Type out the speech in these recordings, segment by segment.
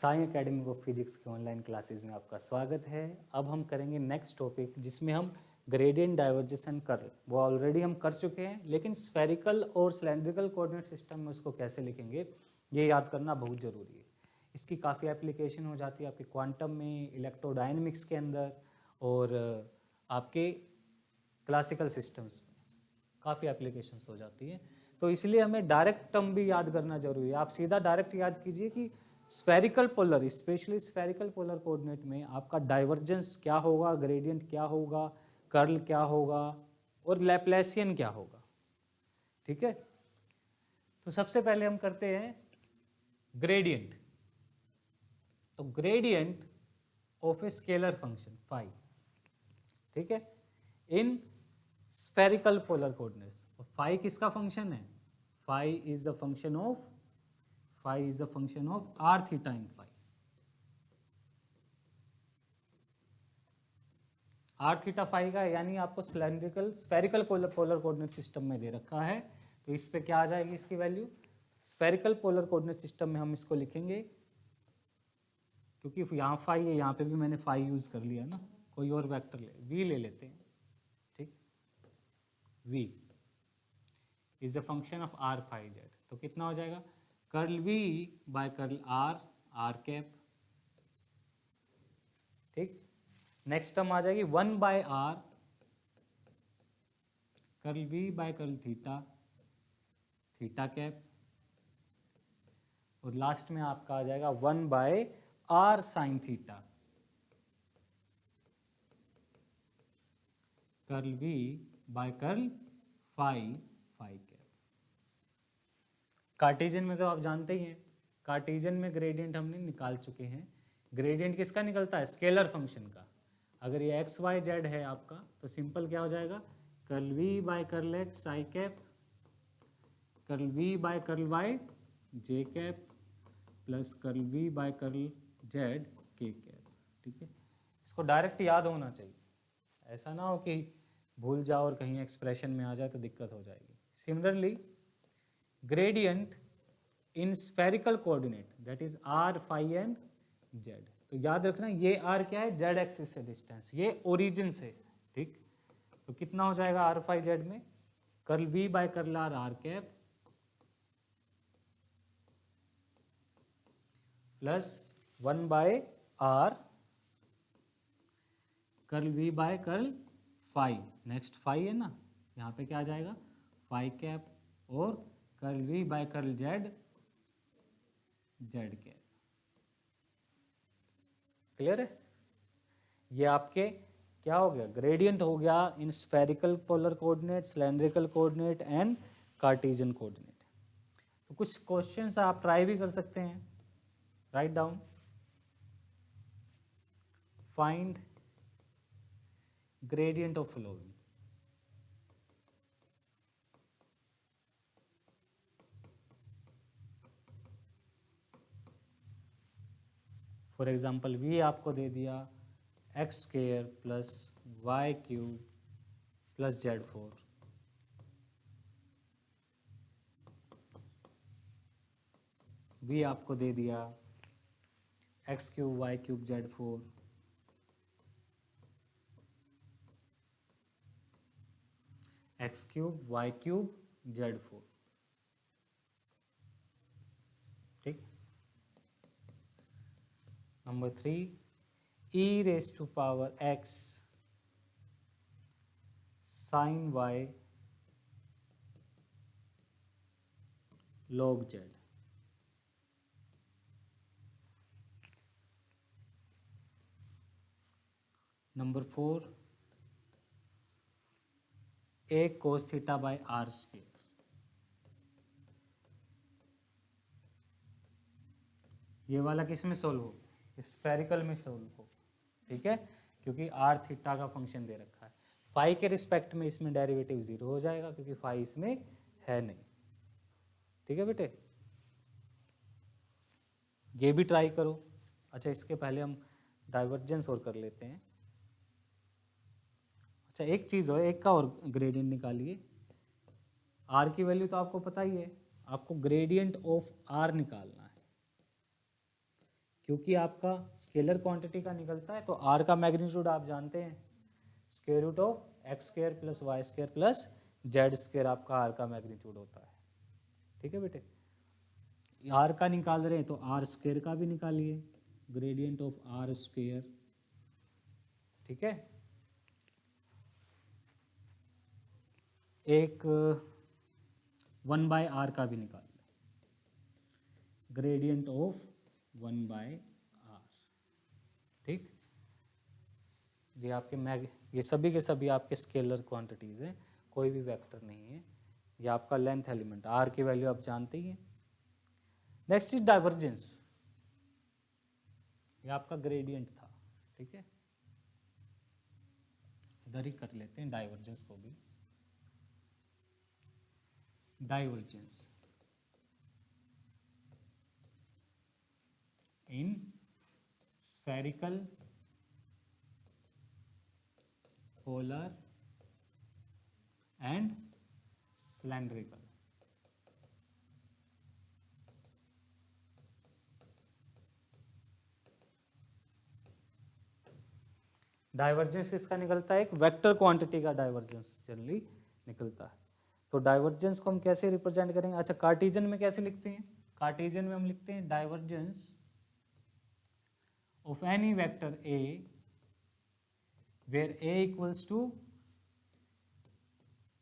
Sai academy of physics के online classes में आपका स्वागत है। अब हम करेंगे नेक्स्ट टॉपिक जिसमें हम ग्रेडियंट डाइवर्जेशन कर्ल, वो ऑलरेडी हम कर चुके हैं, लेकिन स्फेरिकल और सिलेंड्रिकल कोऑर्डिनेट सिस्टम में उसको कैसे लिखेंगे ये याद करना बहुत ज़रूरी है। इसकी काफ़ी एप्लीकेशन हो जाती है आपके क्वांटम में, इलेक्ट्रोडायनेमिक्स के अंदर और आपके क्लासिकल सिस्टम्स में काफ़ी एप्लीकेशंस हो जाती हैं। तो इसलिए हमें डायरेक्ट टर्म भी याद करना जरूरी है। आप सीधा डायरेक्ट याद कीजिए कि spherical polar, specially spherical polar coordinate में आपका डाइवर्जेंस क्या होगा, ग्रेडियंट क्या होगा, कर्ल क्या होगा और लैप्लासियन क्या होगा। ठीक है, तो सबसे पहले हम करते हैं ग्रेडियंट। तो gradient of a scalar function phi, ठीक है, इन स्फेरिकल पोलर कोऑर्डिनेट्स। फाई किसका फंक्शन है? Phi is the function of r theta in phi. R theta phi का, यानी आपको cylindrical spherical polar coordinate system में दे रखा है, तो इस पे क्या आ जाएगी इसकी value? Spherical polar coordinate system में हम इसको लिखेंगे, क्योंकि यहाँ फाई है, यहाँ पे भी मैंने फाई यूज कर लिया ना, कोई और वेक्टर वी ले लेते हैं। ठीक, V is the function of R phi Z. तो कितना हो जाएगा? Curl V by curl R, are cap. ठीक, नेक्स्ट टर्म आ जाएगी 1 by R curl V by curl theta, theta cap. और लास्ट में आपका आ जाएगा 1 by R sine theta curl V by curl phi, phi cap. Cartesian में तो आप जानते ही हैं, कार्टेशियन में ग्रेडियंट हमने निकाल चुके हैं। ग्रेडियंट किसका निकलता है? स्केलर फंक्शन का। अगर ये एक्स वाई जेड है आपका, तो सिंपल क्या हो जाएगा? Curl V by curl X I cap, curl V by curl Y J cap, plus curl V by curl Z के कैप। ठीक है, इसको डायरेक्ट याद होना चाहिए, ऐसा ना हो कि भूल जाओ और कहीं एक्सप्रेशन में आ जाए तो दिक्कत हो जाएगी। Similarly gradient in spherical coordinate, that is R phi and Z. तो याद रखना ये आर क्या है? जेड एक्सिस से डिस्टेंस, ये ओरिजिन से। ठीक, तो कितना हो जाएगा आर फाई जेड में? Curl V by curl R, are cap, plus 1 by R curl V by curl phi. Next phi है ना, यहाँ पे क्या आ जाएगा? फाई कैप, और curl V by curl Z, Z cap. Clear है? ये आपके क्या हो गया? ग्रेडियंट हो गया in spherical polar coordinate, cylindrical coordinate and Cartesian coordinate. तो कुछ क्वेश्चंस आप ट्राई भी कर सकते हैं। Write down, find gradient of flowing. For example V आपको दे दिया X square plus Y cube plus Z four. V आपको दे दिया X cube Y cube Z four, X cube Y cube Z four. ठीक, number 3 e raise to power x sine y log z। Number 4 a cos theta by are square. ये वाला किस में solve हो? Spherical में solve हो। ठीक है, क्योंकि आर थीटा का फंक्शन दे रखा है। फाई के रिस्पेक्ट में इसमें डेरिवेटिव 0 हो जाएगा, क्योंकि फाई इसमें है नहीं। ठीक है बेटे, ये भी ट्राई करो। अच्छा, इसके पहले हम डाइवर्जेंस और कर लेते हैं। अच्छा, एक चीज़ और, एक का और ग्रेडियंट निकालिए। आर की वैल्यू तो आपको पता ही है, आपको ग्रेडियंट ऑफ आर निकालना है, क्योंकि आपका स्केलर क्वांटिटी का निकलता है, तो आर का मैग्नीट्यूड आप जानते हैं, square root of X square plus Y square plus Z square आपका आर का मैग्नीट्यूड होता है। ठीक है बेटे, आर का निकाल रहे हैं तो आर स्क्वायर का भी निकालिए, ग्रेडियंट ऑफ आर स्क्वायर। ठीक है, एक 1/r का भी निकाल लें, ग्रेडियंट ऑफ 1/r। ठीक, ये आपके ये सभी के सभी आपके स्केलर क्वांटिटीज हैं, कोई भी वेक्टर नहीं है। ये आपका लेंथ एलिमेंट, आर की वैल्यू आप जानते ही हैं। नेक्स्ट इज डाइवर्जेंस, ये आपका ग्रेडियंट था। ठीक है, इधर ही कर लेते हैं डाइवर्जेंस को भी। Divergence in spherical polar and cylindrical। Divergence किसका निकलता है? एक वेक्टर क्वांटिटी का डाइवर्जेंस जनरली निकलता है। तो डाइवर्जेंस को हम कैसे रिप्रेजेंट करेंगे? अच्छा, कार्टेशियन में कैसे लिखते हैं? कार्टेशियन में हम लिखते हैं divergence of any vector A where A equals to,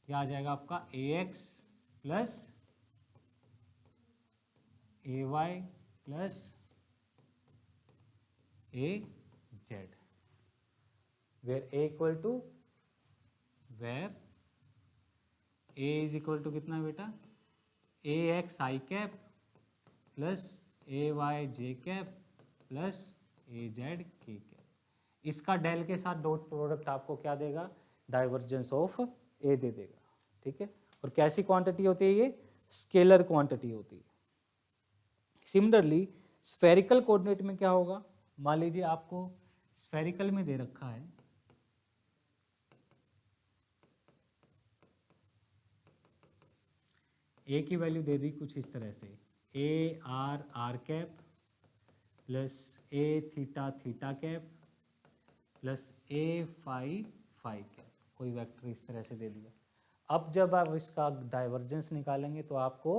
क्या आ जाएगा आपका, A x plus A y plus A z, where A equal to, where A is equal to कितना बेटा, A x I cap plus A y J cap plus A z के cap. इसका del के साथ dot product आपको क्या देगा? Divergence of ए दे देगा। ठीक है, और कैसी क्वांटिटी होती है ये? स्केलर क्वांटिटी होती है। सिमिलरली स्फेरिकल कोऑर्डिनेट में क्या होगा? मान लीजिए आपको स्फेरिकल में दे रखा है ए की वैल्यू दे दी कुछ इस तरह से, A are are cap plus A theta theta cap plus A phi phi cap, कोई वेक्टर इस तरह से दे दिया। अब जब आप इसका डाइवर्जेंस निकालेंगे तो आपको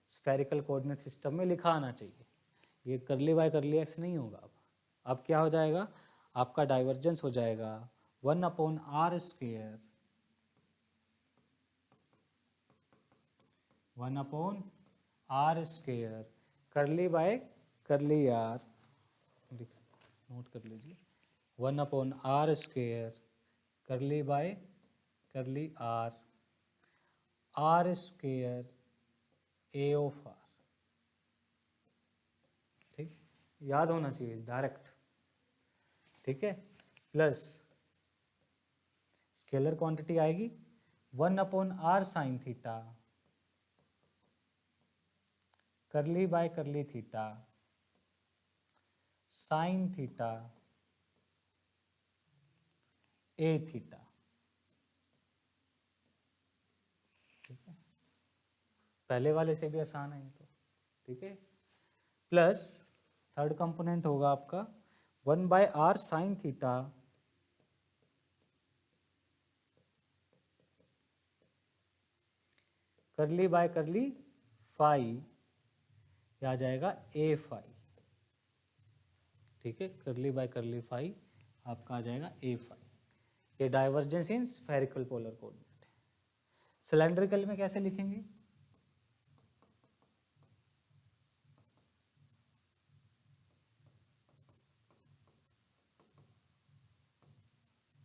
स्फेरिकल कोऑर्डिनेट सिस्टम में लिखा आना चाहिए, ये करली वाई करली एक्स नहीं होगा। अब क्या हो जाएगा? आपका डाइवर्जेंस हो जाएगा 1/r square, 1/r square curly by curly R, note कर लीजिए, 1/r square curly by curly are, R square A of R. ठीक, याद होना चाहिए डायरेक्ट। ठीक है, प्लस स्केलर क्वांटिटी आएगी 1/r sine theta curly by करली थीटा साइन थीटा ए थीटा। ठीक है, पहले वाले से भी आसान है तो। ठीक है, प्लस थर्ड कंपोनेंट होगा आपका 1/r sine theta curly by curly phi, क्या आ जाएगा? A phi. ठीक है, करली बाय करली फाई आपका आ जाएगा ए फाई। ये divergence in spherical polar coordinate है। सिलेंड्रिकल में कैसे लिखेंगे?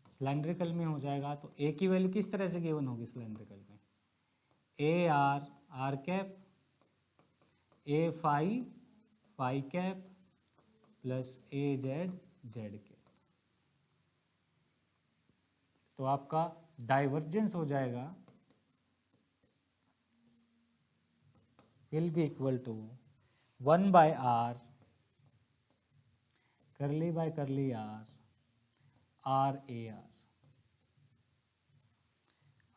सिलेंड्रिकल में हो जाएगा तो ए की वैल्यू किस तरह से गिवन होगी सिलेंड्रिकल में? A are are cap A phi phi cap plus A Z Z cap. तो आपका डाइवर्जेंस हो जाएगा will be equal to 1/r curly by curly are, r A are,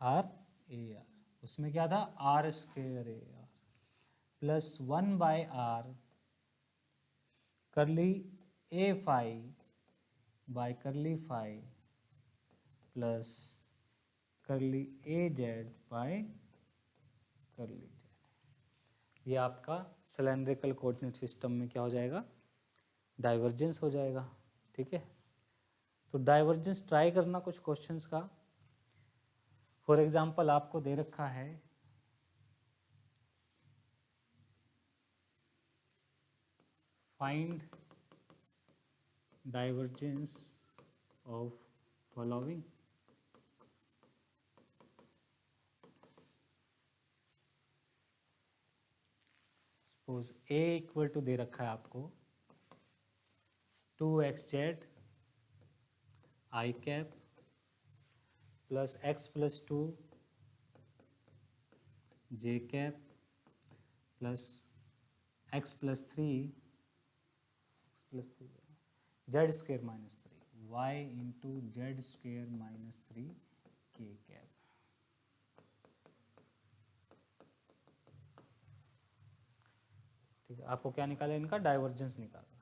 r A r, उसमें क्या था? R square A r plus 1/r curly A phi by curly phi plus curly A z by curly z. ये आपका cylindrical coordinate system में क्या हो जाएगा, divergence हो जाएगा। ठीक है, तो डाइवर्जेंस ट्राई करना कुछ क्वेश्चंस का। फॉर एग्जांपल आपको दे रखा है find divergence of following. Suppose A equal to दे रखा है आपको 2xz i cap plus x plus 2 j cap plus x plus 3 z square minus 3 y into z square minus 3 k cap. ठीक है, आपको क्या निकाला है, इनका डाइवर्जेंस निकालना है।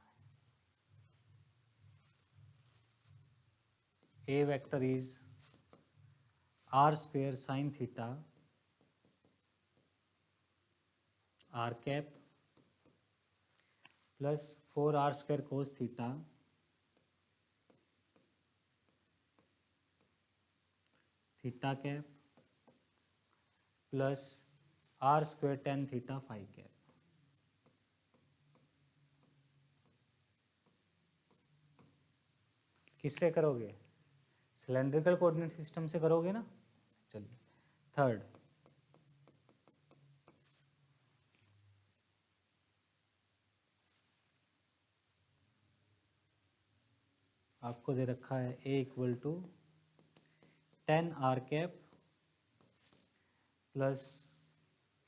A vector is r square sine theta r cap plus 4r square cos theta theta cap plus r square tan theta phi cap. किससे करोगे, सिलेंड्रिकल कोऑर्डिनेट सिस्टम से करोगे ना। चलिए थर्ड, आपको दे रखा है A equal to 10r cap plus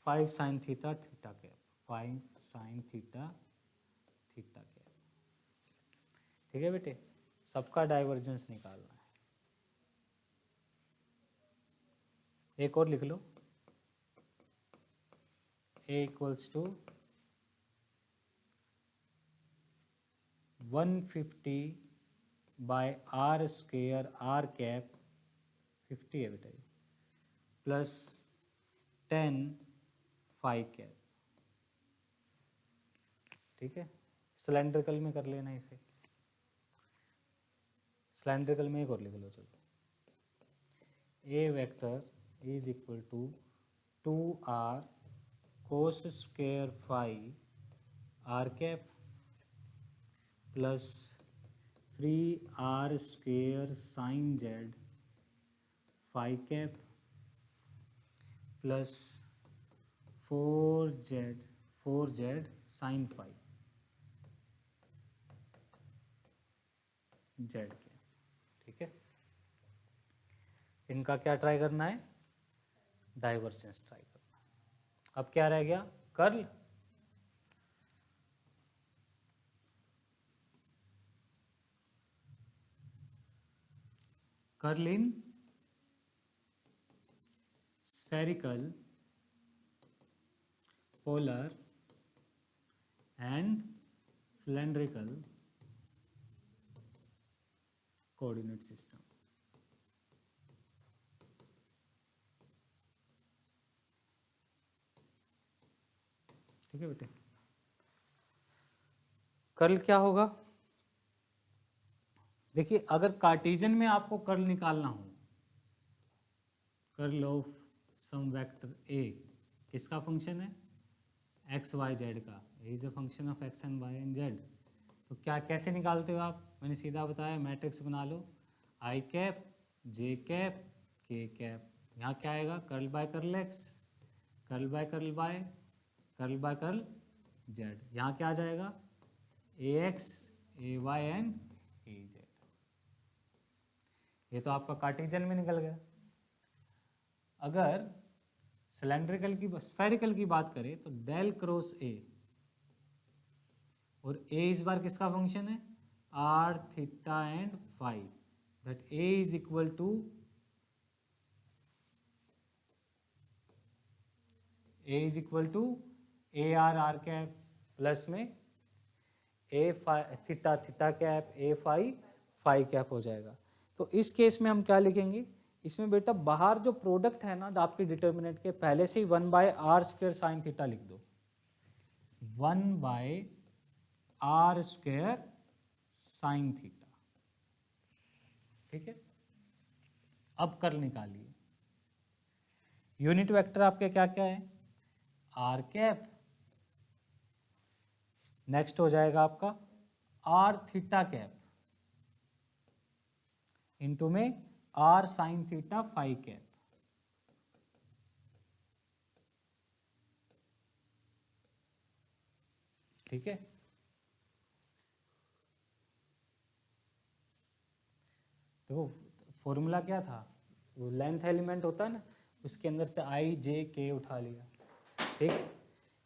5 sine theta theta cap 5 sine theta theta cap. ठीक है बेटे, सबका डाइवर्जेंस निकालना है। एक और लिख लो, A equals to 150 by are square r cap 50 है बेटा प्लस 10 फाई कैप। ठीक है, सिलेंड्रिकल में कर लेना इसे, सिलेंड्रिकल में एक और लिख लो। चलो, A vector is equal to 2r cos square phi r cap plus 3r square sine z phi cap plus 4z sine phi z के। ठीक है, इनका क्या ट्राई करना है, डाइवर्जेंस ट्राई करना है। अब क्या रह गया, curl. Curl in spherical, polar and cylindrical coordinate system। ठीक है बेटे, कर्ल क्या होगा, देखिए अगर कार्टेशियन में आपको कर्ल निकालना हो, curl of some vector A किसका फंक्शन है, एक्स वाई जेड का, is a function of X and Y and Z. तो क्या कैसे निकालते हो आप, मैंने सीधा बताया, मैट्रिक्स बना लो, i cap j cap k cap. यहाँ क्या आएगा, curl by curl x, curl by curl y, curl by curl z. यहाँ क्या आ जाएगा, A x A y and A z. ये तो आपका कार्टेशियन में निकल गया। अगर सिलेंड्रिकल की स्फेरिकल की बात करें तो डेल क्रॉस ए, और ए इस बार किसका फंक्शन है, R theta and phi, that A is equal to A are are cap plus में A theta theta cap, A phi cap हो जाएगा। तो इस केस में हम क्या लिखेंगे, इसमें बेटा बाहर जो प्रोडक्ट है ना आपके डिटर्मिनेंट के, पहले से ही 1/r² साइन थीटा लिख दो, 1/r² साइन थीटा। ठीक है, अब कर्ल निकालिए। यूनिट वेक्टर आपके क्या क्या है, आर कैप, नेक्स्ट हो जाएगा आपका आर थीटा कैप इनटू में R sine theta phi cap. ठीक है, देखो फॉर्मूला क्या था, वो लेंथ एलिमेंट होता है ना, उसके अंदर से आई जे के उठा लिया। ठीक,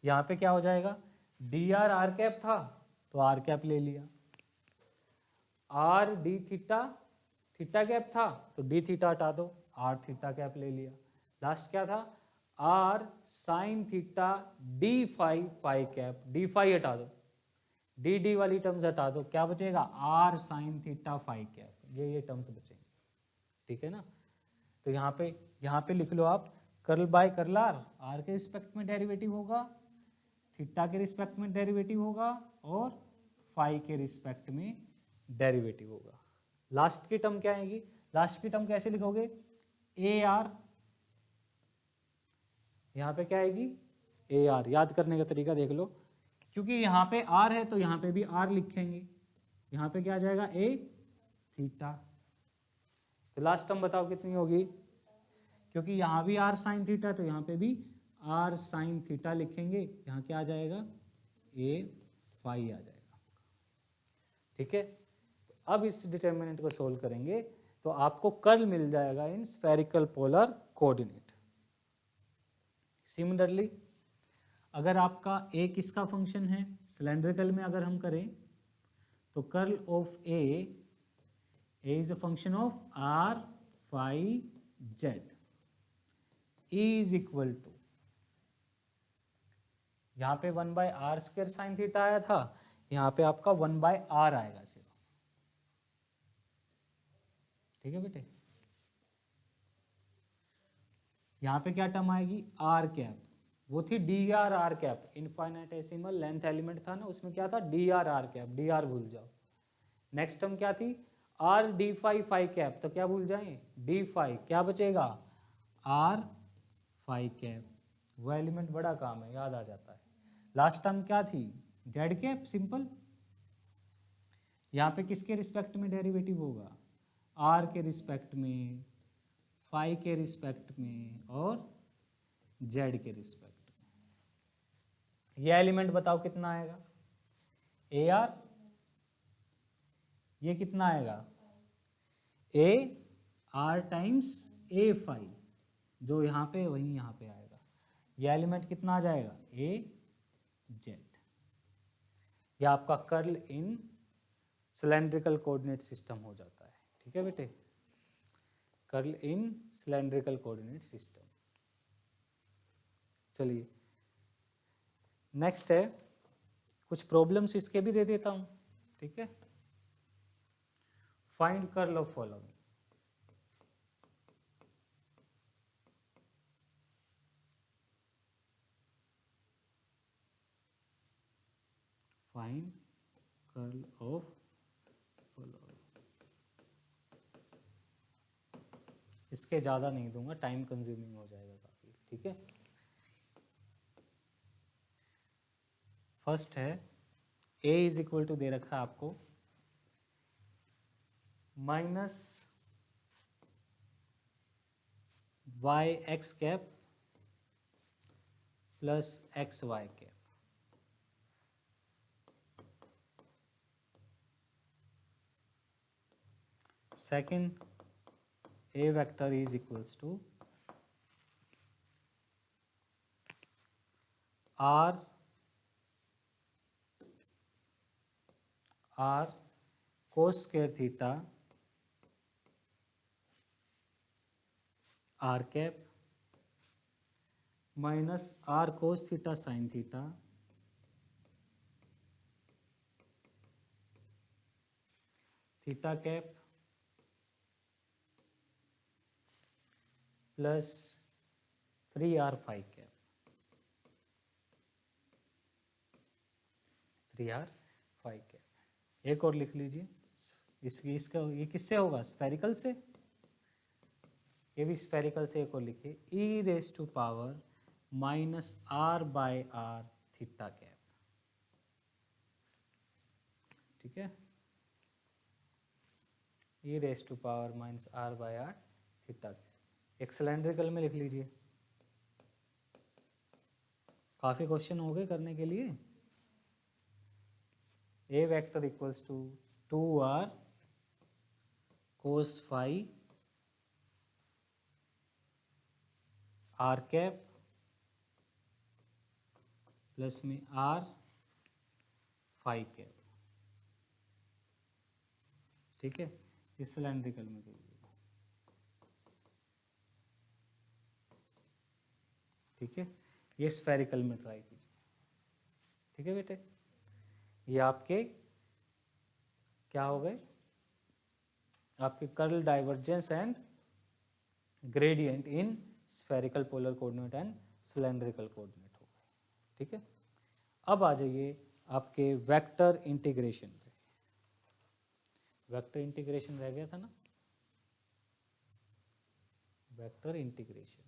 यहाँ पे क्या हो जाएगा, डी आर आर कैप था तो आर कैप ले लिया, are d theta theta cap था तो डी थीटा हटा दो, आर थीटा कैप ले लिया। लास्ट क्या था, R sine theta D phi phi cap, D phi हटा दो, डी डी वाली टर्म्स हटा दो, क्या बचेगा, R sine theta phi cap, ये टर्म्स बचेंगे। ठीक है ना, तो यहाँ पे लिख लो आप, कर्ल बाय कर्ल आर के रिस्पेक्ट में डेरिवेटिव होगा, थीटा के रिस्पेक्ट में डेरिवेटिव होगा और फाई के रिस्पेक्ट में डेरिवेटिव होगा। लास्ट की टर्म क्या आएगी, लास्ट की टर्म कैसे लिखोगे, ए आर, यहाँ पे क्या आएगी, ए आर। याद करने का तरीका देख लो, क्योंकि यहाँ पे आर है तो यहाँ पे भी आर लिखेंगे, यहाँ पे क्या आ जाएगा, ए थीटा। तो लास्ट टर्म बताओ कितनी होगी, क्योंकि यहाँ भी आर साइन थीटा तो यहाँ पे भी आर साइन थीटा लिखेंगे, यहाँ क्या आ जाएगा, ए फाई आ जाएगा। ठीक है, तो अब इस डिटर्मिनेंट को सोल्व करेंगे तो आपको कर्ल मिल जाएगा इन स्फेरिकल पोलर कोऑर्डिनेट। सिमिलरली अगर आपका ए किसका फंक्शन है, सिलेंड्रिकल में अगर हम करें तो curl of A is a function of R phi Z is equal to, यहाँ पे 1/r² साइन थीटा आया था, यहाँ पे आपका 1/r आएगा सिर्फ। ठीक है बेटे, यहाँ पे क्या टर्म आएगी, आर कैप, वो थी D are are cap, infinitesimal length element था ना, उसमें क्या था, D are are cap, D R भूल जाओ। नेक्स्ट टर्म क्या थी, R D phi phi cap, तो क्या भूल जाएं, डी फाई, क्या बचेगा, आर फाई कैप, वो एलिमेंट बड़ा काम है, याद आ जाता है। लास्ट टर्म क्या थी, जेड कैप, सिंपल। यहाँ पे किसके रिस्पेक्ट में डेरिवेटिव होगा, आर के रिस्पेक्ट में, फाई के रिस्पेक्ट में और जेड के रिस्पेक्ट में। ये एलिमेंट बताओ कितना आएगा, ए आर, ये कितना आएगा, A R times A phi, जो यहाँ पे वही यहाँ पे आएगा। ये एलिमेंट कितना आ जाएगा, ए जेड। ये आपका कर्ल इन सिलेंड्रिकल कोऑर्डिनेट सिस्टम हो जाता है। ठीक है बेटे, कर्ल इन सिलेंड्रिकल कोऑर्डिनेट सिस्टम। चलिए नेक्स्ट है, कुछ प्रॉब्लम्स इसके भी दे देता हूँ। ठीक है, find curl of following, find curl of following. इसके ज़्यादा नहीं दूंगा, टाइम कंज्यूमिंग हो जाएगा काफ़ी। ठीक है, फर्स्ट है a इज इक्वल टू दे रखा है आपको minus Y X cap plus X Y cap. Second, a vector is equals to r cos square theta r cap minus r cos theta sin theta theta cap plus 3r phi cap, 3r phi cap. एक और लिख लीजिए, इसका ये किससे होगा, spherical से, ये भी स्फेरिकल से। एक और लिखिए, e raise to power minus r by r theta cap, ठीक है, e raise to power minus r by r theta cap. एक सिलेंड्रिकल में लिख लीजिए, काफी क्वेश्चन हो गए करने के लिए। A vector equals to 2r cos phi r cap plus में r फाई कैप, ठीक है, इस सिलेंड्रिकल में कीजिए, ठीक है। ये स्फेरिकल में ट्राई कीजिए, ठीक है बेटे। ये आपके क्या हो गए, आपके curl, divergence and gradient in spherical polar coordinate and cylindrical coordinate हो गए, ठीक है। अब आ जाइए आपके वेक्टर इंटीग्रेशन पे। वेक्टर इंटीग्रेशन रह गया था ना, vector integration.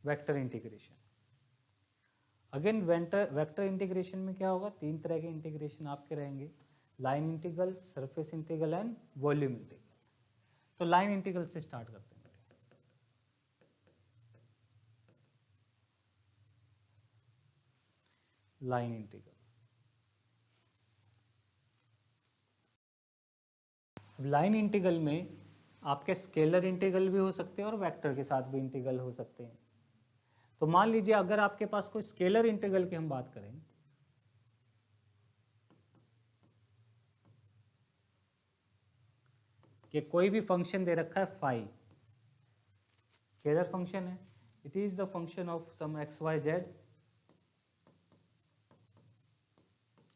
Vector integration, again vector integration में क्या होगा, तीन तरह के इंटीग्रेशन आपके रहेंगे, line integral, surface integral and volume integral. तो लाइन इंटीग्रल से स्टार्ट करते हैं। लाइन इंटीग्रल, लाइन इंटीग्रल में आपके स्केलर इंटीग्रल भी हो सकते हैं और वेक्टर के साथ भी इंटीग्रल हो सकते हैं। तो मान लीजिए अगर आपके पास कोई स्केलर इंटीग्रल की हम बात करें, कि कोई भी फंक्शन दे रखा है फाई, स्केलर फंक्शन है, it is the function of some X Y Z,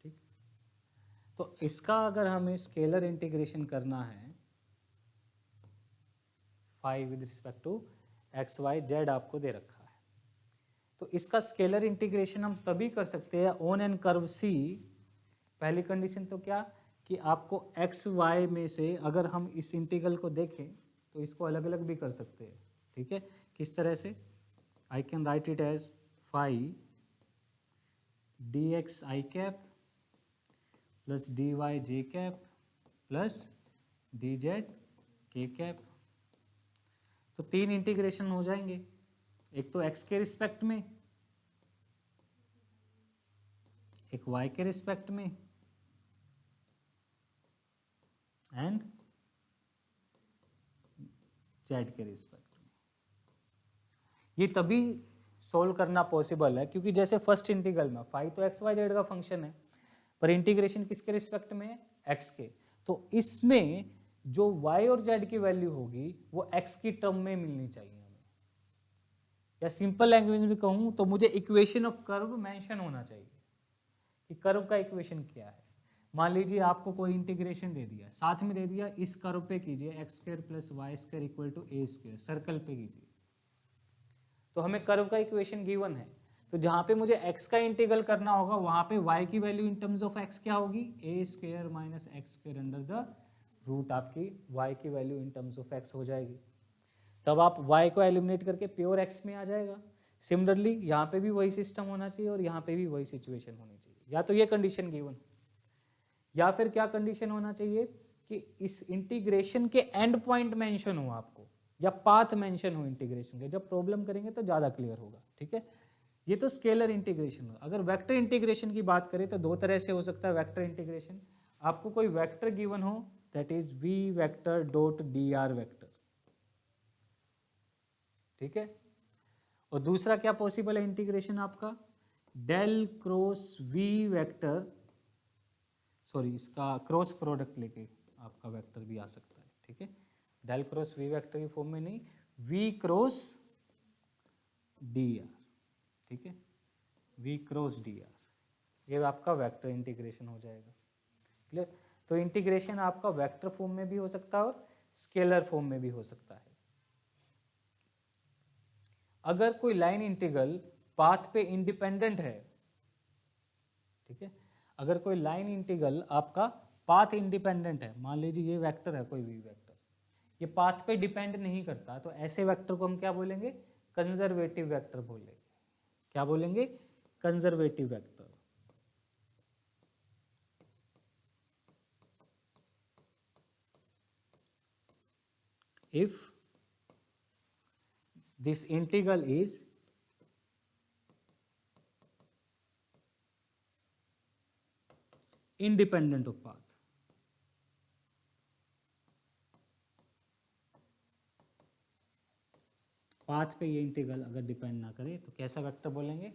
ठीक। तो इसका अगर हमें स्केलर इंटीग्रेशन करना है, phi with respect to X Y Z आपको दे रखा है, तो इसका स्केलर इंटीग्रेशन हम तभी कर सकते हैं ऑन एन कर्व सी। पहली कंडीशन तो क्या, कि आपको एक्स वाई में से अगर हम इस इंटीग्रल को देखें तो इसको अलग अलग भी कर सकते हैं, ठीक है। किस तरह से, I can write it as phi D X I cap plus D Y J cap plus D Z के कैप। तो तीन इंटीग्रेशन हो जाएंगे, एक तो एक्स के रिस्पेक्ट में, एक वाई के रिस्पेक्ट में एंड जेड के रिस्पेक्ट में। ये तभी सोल्व करना पॉसिबल है क्योंकि जैसे फर्स्ट इंटीग्रल में फाई तो एक्स वाई जेड का फंक्शन है, पर इंटीग्रेशन किसके रिस्पेक्ट में है, एक्स के। तो इसमें जो y और z की वैल्यू होगी वो x की टर्म में मिलनी चाहिए हमें, या सिंपल लैंग्वेज में कहूं तो मुझे इक्वेशन ऑफ कर्व मेंशन होना चाहिए कि कर्व का इक्वेशन क्या है। मान लीजिए आपको कोई इंटीग्रेशन दे दिया, साथ में दे दिया इस कर्व पे कीजिए X square plus Y square equal to A square, circle पे कीजिए, तो हमें कर्व का इक्वेशन गिवन है। तो जहां पे मुझे x का इंटीग्रल करना होगा वहां पे y की value in terms of x क्या होगी, A square minus x square under the root आपकी y की value in terms of x हो जाएगी। तब आप y को एलिमिनेट करके प्योर x में आ जाएगा। सिमिलरली यहाँ पे भी वही सिस्टम होना चाहिए और यहाँ पे भी वही सिचुएशन होनी चाहिए। या तो ये कंडीशन गिवन, या फिर क्या कंडीशन होना चाहिए कि इस इंटीग्रेशन के एंड पॉइंट मेंशन हो आपको, या पाथ मेंशन हो इंटीग्रेशन के। जब प्रॉब्लम करेंगे तो ज़्यादा क्लियर होगा, ठीक है। ये तो स्केलर इंटीग्रेशन हो। अगर वेक्टर इंटीग्रेशन की बात करें तो दो तरह से हो सकता है वेक्टर इंटीग्रेशन। आपको कोई वेक्टर गिवन हो, that is v vector dot D R vector, ठीक है। और दूसरा क्या पॉसिबल है इंटीग्रेशन आपका, del cross v vector, sorry इसका क्रॉस प्रोडक्ट लेके आपका वेक्टर भी आ सकता है, ठीक है, डेल क्रॉस वी वेक्टर की फॉर्म में नहीं, वी क्रॉस डी आर, ठीक है, वी क्रॉस डी आर, ये आपका वेक्टर इंटीग्रेशन हो जाएगा, क्लियर। तो इंटीग्रेशन आपका वेक्टर फॉर्म में भी हो सकता है और स्केलर फॉर्म में भी हो सकता है। अगर कोई लाइन इंटीग्रल पाथ पे इंडिपेंडेंट है, ठीक है, अगर कोई लाइन इंटीग्रल आपका पाथ इंडिपेंडेंट है, मान लीजिए ये वेक्टर है कोई भी वेक्टर, ये पाथ पे डिपेंड नहीं करता, तो ऐसे वेक्टर को हम क्या बोलेंगे, कंजर्वेटिव वेक्टर बोलेंगे। क्या बोलेंगे, conservative vector. If this integral is independent of path, path पे ये इंटीग्रल अगर डिपेंड ना करे तो कैसा वेक्टर बोलेंगे,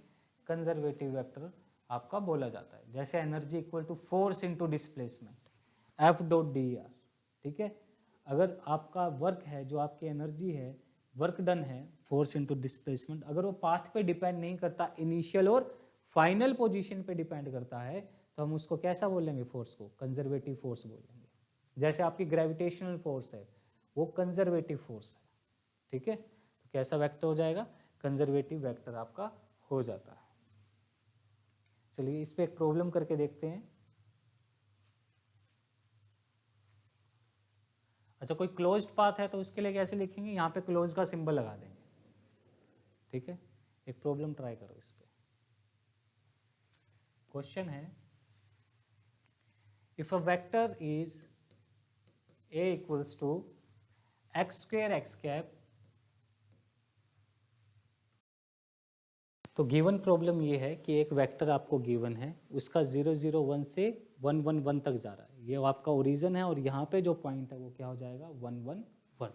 कंजर्वेटिव वेक्टर आपका बोला जाता है। जैसे energy equal to force into displacement F dot D R, ठीक है, अगर आपका वर्क है जो आपकी एनर्जी है, वर्क डन है, फोर्स इनटू डिस्प्लेसमेंट, अगर वो पाथ पे डिपेंड नहीं करता, इनिशियल और फाइनल पोजीशन पे डिपेंड करता है, तो हम उसको कैसा बोलेंगे, फोर्स को कंजर्वेटिव फोर्स बोलेंगे। जैसे आपकी ग्रेविटेशनल फोर्स है वो कंजर्वेटिव फोर्स है, ठीक है, तो कैसा वेक्टर हो जाएगा, कंजर्वेटिव वेक्टर आपका हो जाता है। चलिए इस पे एक प्रॉब्लम करके देखते हैं। अच्छा, कोई क्लोज्ड पाथ है तो उसके लिए कैसे लिखेंगे, यहाँ पे क्लोज का सिंबल लगा देंगे, ठीक है। एक प्रॉब्लम ट्राई करो इस पे। क्वेश्चन है, if a vector is A equals to X square X cap, तो गिवन प्रॉब्लम ये है कि एक वेक्टर आपको गिवन है, उसका 0 0 1 से 1 1 1 तक जा रहा है, ये आपका ओरिजिन है, और यहाँ पे जो पॉइंट है वो क्या हो जाएगा, 1 1 1।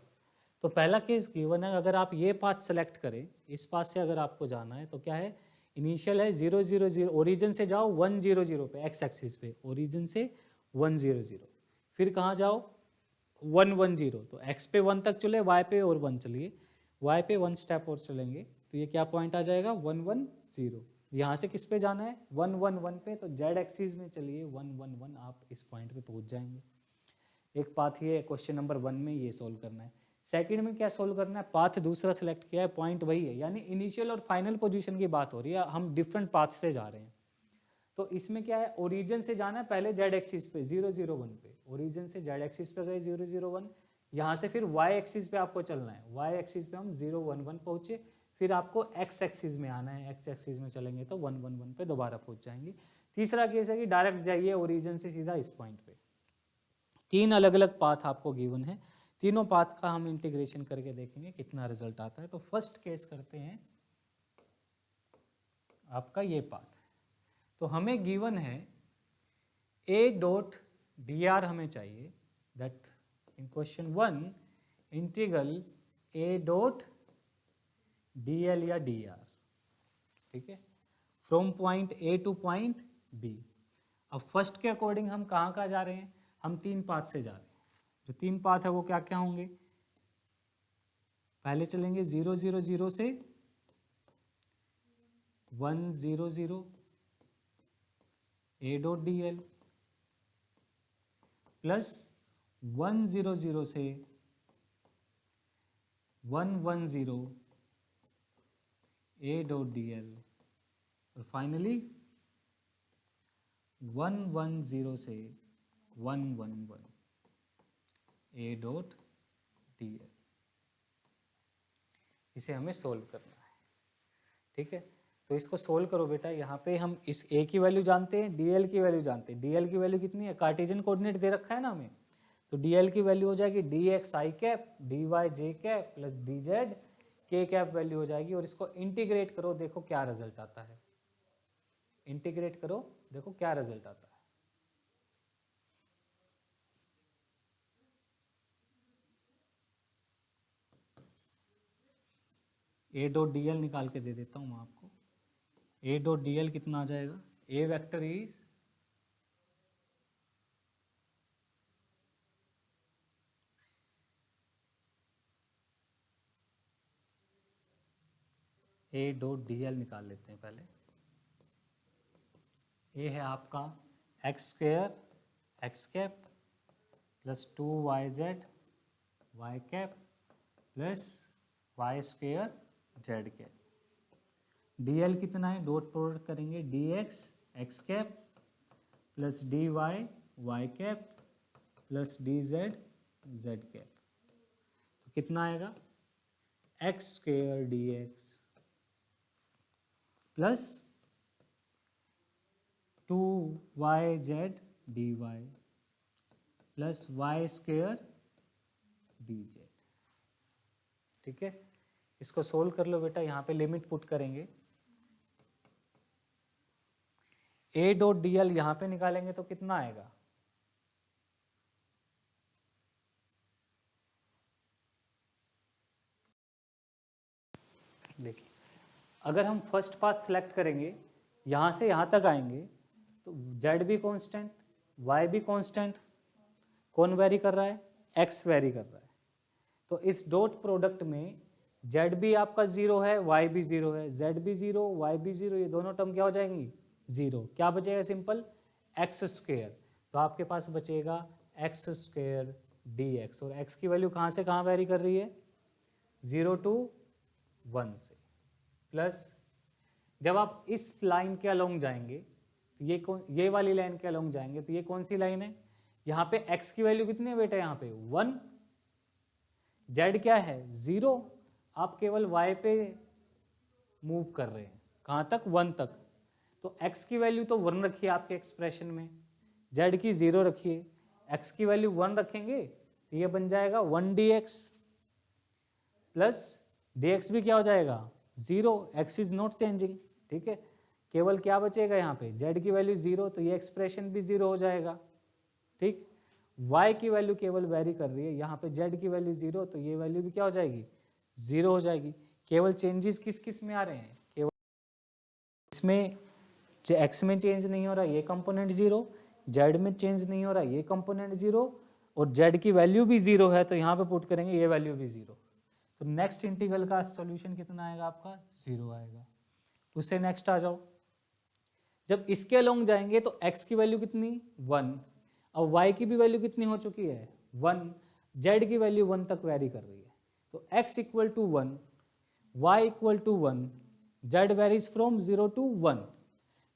तो पहला केस गिवन है, अगर आप ये पाथ सेलेक्ट करें, इस पाथ से अगर आपको जाना है तो क्या है, इनिशियल है 0 0 0, ओरिजिन से जाओ 1 0 0 पे, एक्स एक्सिस पे, ओरिजिन से 1 0 0, फिर कहाँ जाओ 1 1 0, तो एक्स पे 1 तक चले, वाई पे और 1 चलिए, वाई पे 1 स्टेप और चलेंगे, तो ये क्या पॉइंट आ जाएगा 1 1 0। यहाँ से किस पे जाना है 1 1 1 पे, तो जेड एक्सिस में चलिए 1 1 1, आप इस पॉइंट पे पहुँच जाएंगे। एक पाथ ये क्वेश्चन नंबर 1 में ये सोल्व करना है। सेकंड में क्या सोल्व करना है, पाथ दूसरा सेलेक्ट किया है, पॉइंट वही है, यानी इनिशियल और फाइनल पोजीशन की बात हो रही है, हम डिफरेंट पाथ से जा रहे हैं। तो इसमें क्या है, ओरिजिन से जाना है पहले जेड एक्सिस पे 0 0 1 पे, ओरिजिन से जेड एक्सिस पे गए 0 0 1, यहाँ से फिर वाई एक्सिस पे आपको चलना है, वाई एक्सिस पे हम 0 1 1 पहुँचे, फिर आपको एक्स एक्सिस में आना है, एक्स एक्सिस में चलेंगे तो 1 1 1 पे दोबारा पहुँच जाएंगे। तीसरा केस है कि डायरेक्ट जाइए ओरिजिन से सीधा इस पॉइंट पे। तीन अलग अलग पाथ आपको गिवन है, तीनों पाथ का हम इंटीग्रेशन करके देखेंगे कितना रिजल्ट आता है। तो फर्स्ट केस करते हैं आपका ये पाथ, तो हमें गिवन है ए डॉट डी आर हमें चाहिए, that in question 1 integral A dot D L या डी आर, ठीक है, from point A to point B. अब फर्स्ट के अकॉर्डिंग हम कहाँ जा रहे हैं, हम तीन पाथ से जा रहे हैं, जो तीन पाथ है वो क्या क्या होंगे, पहले चलेंगे 0 0 0 से 1 0 0 ए डॉट डी एल, प्लस 1 0 0 से 1 1 0 ए डॉट डी एल, और फाइनली 1 1 0 से 1 1 1 ए डॉट डी एल। इसे हमें सोल्व करना है, ठीक है। तो इसको सोल्व करो बेटा, यहाँ पे हम इस ए की वैल्यू जानते हैं, डी एल की वैल्यू जानते हैं, डी एल की वैल्यू कितनी है, कार्टेशियन कोऑर्डिनेट दे रखा है ना हमें, तो डी एल की वैल्यू हो जाएगी डी एक्स आई कैप डी वाई जे कैप प्लस डी जेड के कैप वैल्यू हो जाएगी, और इसको इंटीग्रेट करो, देखो क्या रिजल्ट आता है, इंटीग्रेट करो देखो क्या रिजल्ट आता है। ए डॉट डी एल निकाल के दे देता हूँ मैं आपको, ए डॉट डी एल कितना आ जाएगा, A vector is A dot D l निकाल लेते हैं पहले। ए है आपका x square x cap plus 2yz y cap plus Y square z cap. D L कितना है, डॉट प्रोडक्ट करेंगे, d x x cap plus D y y cap plus D z Z cap. तो कितना आएगा, x square d x plus 2yz d y plus Y square d z. ठीक है, इसको solve कर लो बेटा। यहाँ पे लिमिट पुट करेंगे, ए डॉट डी एल यहाँ पे निकालेंगे तो कितना आएगा, देखिए अगर हम फर्स्ट पाथ सिलेक्ट करेंगे, यहाँ से यहाँ तक आएंगे तो z भी कांस्टेंट, y भी कांस्टेंट, कौन वेरी कर रहा है, x वेरी कर रहा है। तो इस डॉट प्रोडक्ट में z भी आपका 0 है, y भी 0 है, z भी 0 y भी 0, ये दोनों टर्म क्या हो जाएंगी, 0। क्या बचेगा, सिंपल एक्स स्क्वेयर। तो आपके पास बचेगा एक्स स्क्वेयर डी एक्स, और x की वैल्यू कहाँ से कहाँ वेरी कर रही है, 0 to 1 से। प्लस जब आप इस लाइन के अलोंग जाएंगे तो ये वाली लाइन के अलोंग जाएंगे तो ये कौन सी लाइन है, यहाँ पे x की वैल्यू कितनी है बेटा, यहाँ पे 1, z क्या है 0, आप केवल y पे मूव कर रहे हैं, कहाँ तक, 1 तक। तो x की वैल्यू तो 1 रखिए आपके एक्सप्रेशन में, z की 0 रखिए, x की वैल्यू 1 रखेंगे तो ये बन जाएगा 1 dx प्लस dx भी क्या हो जाएगा 0, x इज नॉट चेंजिंग। ठीक है, केवल क्या बचेगा यहाँ पे, z की वैल्यू 0, तो ये एक्सप्रेशन भी 0 हो जाएगा। ठीक, y की वैल्यू केवल वेरी कर रही है, यहाँ पे z की वैल्यू 0, तो ये वैल्यू भी क्या हो जाएगी 0 हो जाएगी। केवल चेंजेस किस किस में आ रहे हैं, केवल इसमें x में चेंज नहीं हो रहा, ये कंपोनेंट 0, z में चेंज नहीं हो रहा, ये कंपोनेंट 0, और z की वैल्यू भी 0 है, तो यहाँ पे पुट करेंगे ये वैल्यू भी 0। तो नेक्स्ट इंटीग्रल का सॉल्यूशन कितना आएगा आपका, 0 आएगा। उससे नेक्स्ट आ जाओ, जब इसके अलोंग जाएंगे तो x की वैल्यू कितनी 1, अब y की भी वैल्यू कितनी हो चुकी है 1, z की वैल्यू 1 तक वेरी कर रही है। तो x equal to 1, y equal to 1, z varies from 0 to 1।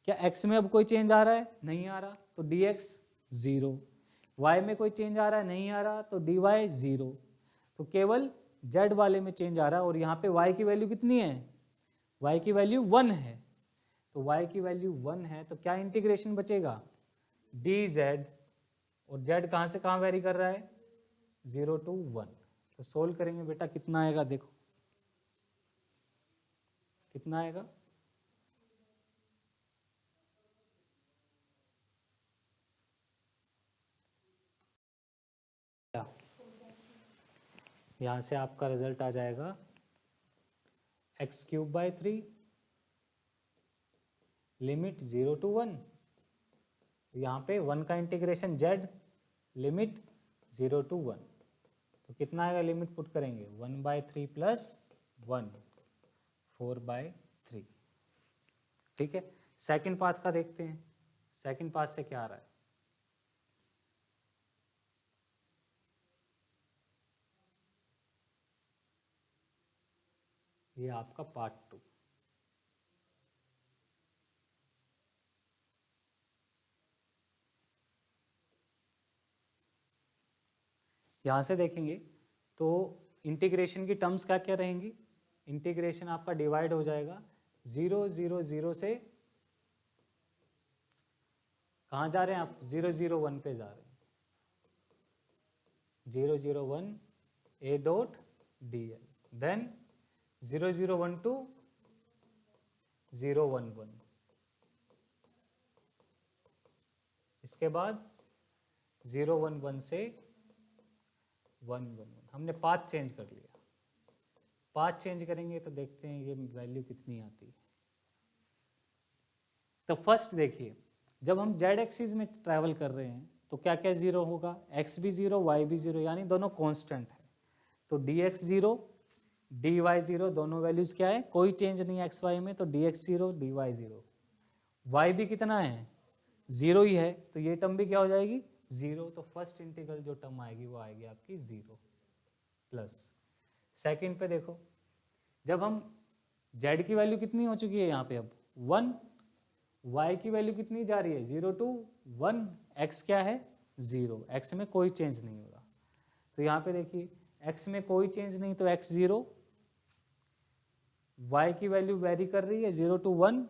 क्या x में अब कोई चेंज आ रहा है, नहीं आ रहा, तो dx 0, y में कोई चेंज आ रहा है, नहीं आ रहा, तो dy 0। तो केवल z वाले में चेंज आ रहा है, और यहाँ पे y की वैल्यू कितनी है, y की वैल्यू 1 है, तो y की वैल्यू 1 है, तो क्या इंटीग्रेशन बचेगा dz, और z कहाँ से कहाँ वेरी कर रहा है 0 to 1। तो सोल्व करेंगे बेटा, कितना आएगा, देखो कितना आएगा, यहाँ से आपका रिजल्ट आ जाएगा x³/3 लिमिट 0 to 1, यहाँ पे 1 का इंटीग्रेशन z लिमिट 0 to 1, तो कितना आएगा, लिमिट पुट करेंगे 1/3 प्लस 1 4/3। ठीक है, सेकंड पाथ का देखते हैं, सेकंड पाथ से क्या आ रहा है, ये आपका पार्ट 2। यहाँ से देखेंगे तो इंटीग्रेशन की टर्म्स क्या क्या रहेंगी, इंटीग्रेशन आपका डिवाइड हो जाएगा 0 0 0 से कहाँ जा रहे हैं आप, 0 0 1 पे जा रहे हैं, 0 0 1 a dot D L, then 0 0 1 to 0 1 1, इसके बाद 0 1 1 से 1 1 1। हमने पाथ चेंज कर लिया, पाथ चेंज करेंगे तो देखते हैं ये वैल्यू कितनी आती है। तो फर्स्ट देखिए, जब हम z एक्सिस में ट्रैवल कर रहे हैं तो क्या क्या 0 होगा, x भी 0 y भी 0, यानी दोनों कांस्टेंट है। तो dx 0, डी वाई जीरो, दोनों वैल्यूज क्या है, कोई चेंज नहीं है एक्स वाई में, तो D X zero D Y zero. Y भी कितना है, जीरो ही है, तो ये टर्म भी क्या हो जाएगी, जीरो। तो फर्स्ट इंटीग्रल जो टर्म आएगी वो आएगी आपकी जीरो। प्लस सेकंड पे देखो, जब हम z की वैल्यू कितनी हो चुकी है यहाँ पे अब 1, y की वैल्यू कितनी जा रही है 0 to 1, x क्या है 0, x में कोई चेंज नहीं होगा। तो यहाँ पे देखिए x में कोई चेंज नहीं, तो x 0, y की वैल्यू वेरी कर रही है 0 to 1,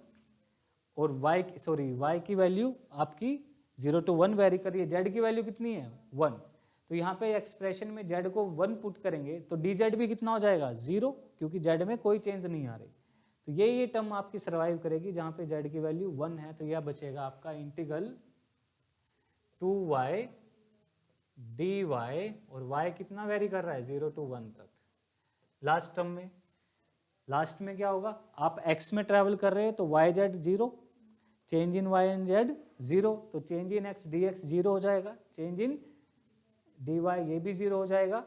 और y की वैल्यू आपकी 0 to 1 वेरी कर रही है, z की वैल्यू कितनी है 1। तो यहाँ पे एक्सप्रेशन में z को 1 पुट करेंगे तो dz भी कितना हो जाएगा 0, क्योंकि z में कोई चेंज नहीं आ रही। तो ये टर्म आपकी सर्वाइव करेगी जहाँ पे z की वैल्यू 1 है। तो यह बचेगा आपका इंटीग्रल 2y dy, और y कितना वेरी कर रहा है 0 to 1 तक। लास्ट टर्म में, लास्ट में क्या होगा, आप x में ट्रैवल कर रहे हैं तो y z 0, change in y and z 0, तो चेंज इन x dx 0 हो जाएगा, चेंज इन dy ये भी 0 हो जाएगा,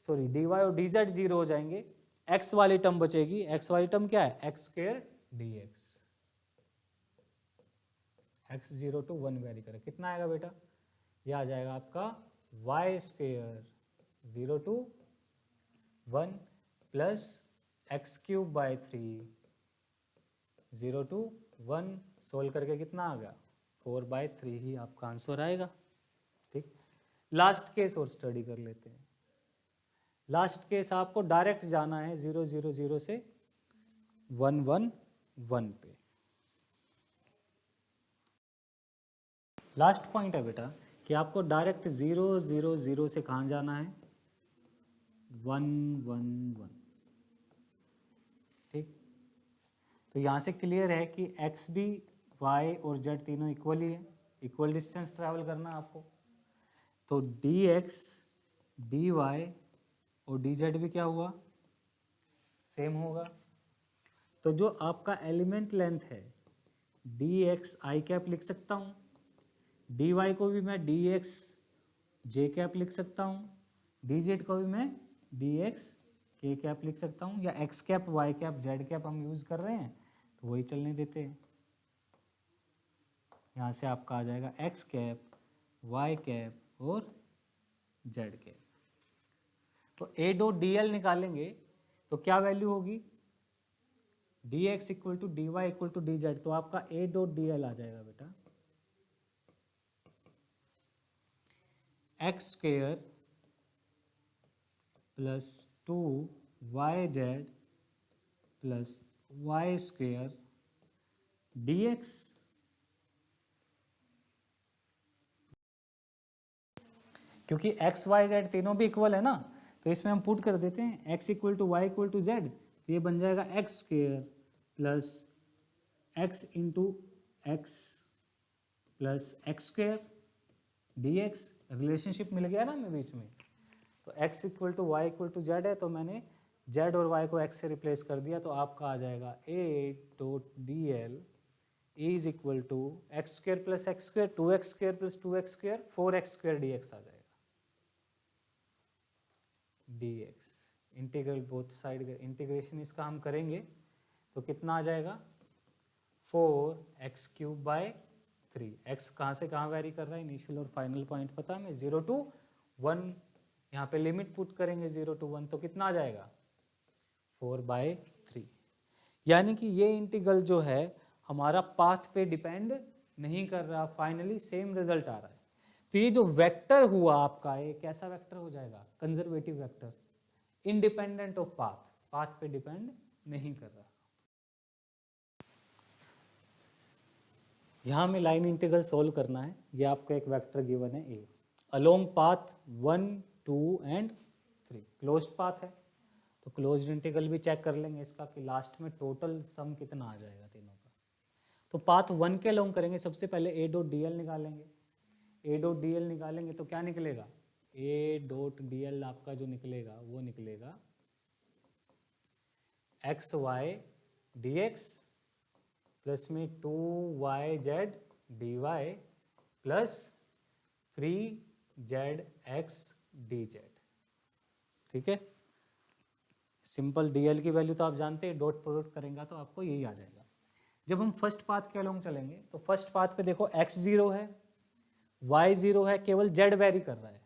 सॉरी dy और dz 0 हो जाएंगे। x वाली टर्म बचेगी, x वाली टर्म क्या है x square dx, x 0 to 1 very करे, कितना आएगा बेटा, यह आ जाएगा आपका y square 0 to 1 plus x cube by 3 0 to 1, solve करके कितना आ गया 4/3 ही आपका आंसर आएगा। ठीक, लास्ट केस और स्टडी कर लेते हैं। लास्ट केस आपको डायरेक्ट जाना है 0 0 0 से 1 1 1 पे। लास्ट पॉइंट है बेटा कि आपको डायरेक्ट 0 0 0 से कहाँ जाना है 1 1 1। ठीक, तो यहाँ से क्लियर है कि x भी y और z तीनों इक्वल ही है, इक्वल डिस्टेंस ट्रैवल करना है आपको। तो dx dy और dz भी क्या हुआ सेम होगा। तो जो आपका एलिमेंट लेंथ है dx i कैप लिख सकता हूँ, dy को भी मैं dx j कैप लिख सकता हूँ, dz को भी मैं dx k कैप लिख सकता हूँ, या x cap y cap z cap हम यूज कर रहे हैं तो वही चलने देते हैं। यहाँ से आपका आ जाएगा x कैप y कैप और z कैप। तो a डॉट dl निकालेंगे तो क्या वैल्यू होगी dx equal to dy equal to dz, तो आपका a डॉट dl आ जाएगा बेटा x square plus 2yz plus y square dx, क्योंकि x y z तीनों भी इक्वल है ना, तो इसमें हम पुट कर देते हैं x equal to y equal to z, तो ये बन जाएगा x square plus x into x plus x square d x. Relationship मिल गया ना हमें बीच में, तो x equal to y equal to z है, तो मैंने z और y को x से रिप्लेस कर दिया, तो आपका आ जाएगा a dot D l is equal to x square plus x square 2x square plus 2x square 4x square d x आ जाएगा dx। Integral both side integration इसका हम करेंगे तो कितना आ जाएगा 4x क्यूब बाय 3। x कहाँ से कहाँ वेरी कर रहा है, इनिशियल और फाइनल पॉइंट पता है हमें 0 to 1, यहाँ पे लिमिट पुट करेंगे 0 to 1, तो कितना आ जाएगा 4/3। यानी कि ये इंटीग्रल जो है हमारा पाथ पे डिपेंड नहीं कर रहा, फाइनली सेम रिजल्ट आ रहा है। तो ये जो वेक्टर हुआ आपका, ये कैसा वेक्टर हो जाएगा conservative vector, independent of path, path पे डिपेंड नहीं कर रहा। यहाँ में लाइन इंटीग्रल सोल्व करना है, ये आपका एक वेक्टर गिवन है A along path 1 2 and 3, closed path है, तो क्लोज्ड इंटीग्रल भी चेक कर लेंगे इसका कि लास्ट में टोटल सम कितना आ जाएगा तीनों का। तो पाथ 1 के अलोंग करेंगे, सबसे पहले ए डॉट डी एल निकालेंगे, ए डॉट डी एल निकालेंगे तो क्या निकलेगा ए डॉट डी एल आपका जो निकलेगा वो निकलेगा X Y D x plus में 2yz dy plus 3zx dz। ठीक है, सिंपल डीएल की वैल्यू तो आप जानते हैं, डॉट प्रोडक्ट करेंगे तो आपको यही आ जाएगा। जब हम फर्स्ट पाथ के अलोंग चलेंगे तो फर्स्ट पाथ पे देखो x 0 है, y 0 है, केवल z वेरी कर रहा है,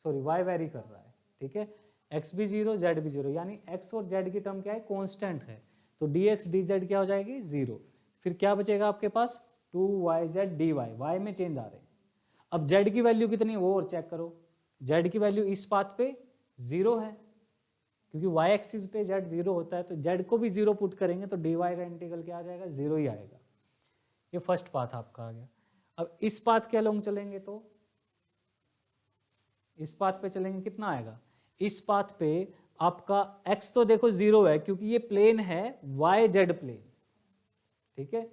सॉरी y वेरी कर रहा है, ठीक है। x भी 0, z भी 0, यानी x और z की टर्म क्या है, कांस्टेंट है, तो dx dz क्या हो जाएगी 0। फिर क्या बचेगा आपके पास 2yz dy, y में चेंज आ रहे हैं। अब z की वैल्यू कितनी है वो और चेक करो, z की वैल्यू इस पाथ पे 0 है, क्योंकि y एक्सिस पे z 0 होता है, तो z को भी 0 पुट करेंगे तो dy का इंटीग्रल क्या आ जाएगा, 0 ही आएगा। ये फर्स्ट पाथ आपका आ गया। अब इस पाथ के अलोंग चलेंगे तो इस पाथ पे चलेंगे कितना आएगा, इस पाथ पे आपका x तो देखो 0 है क्योंकि ये प्लेन है yz प्लेन, ठीक है।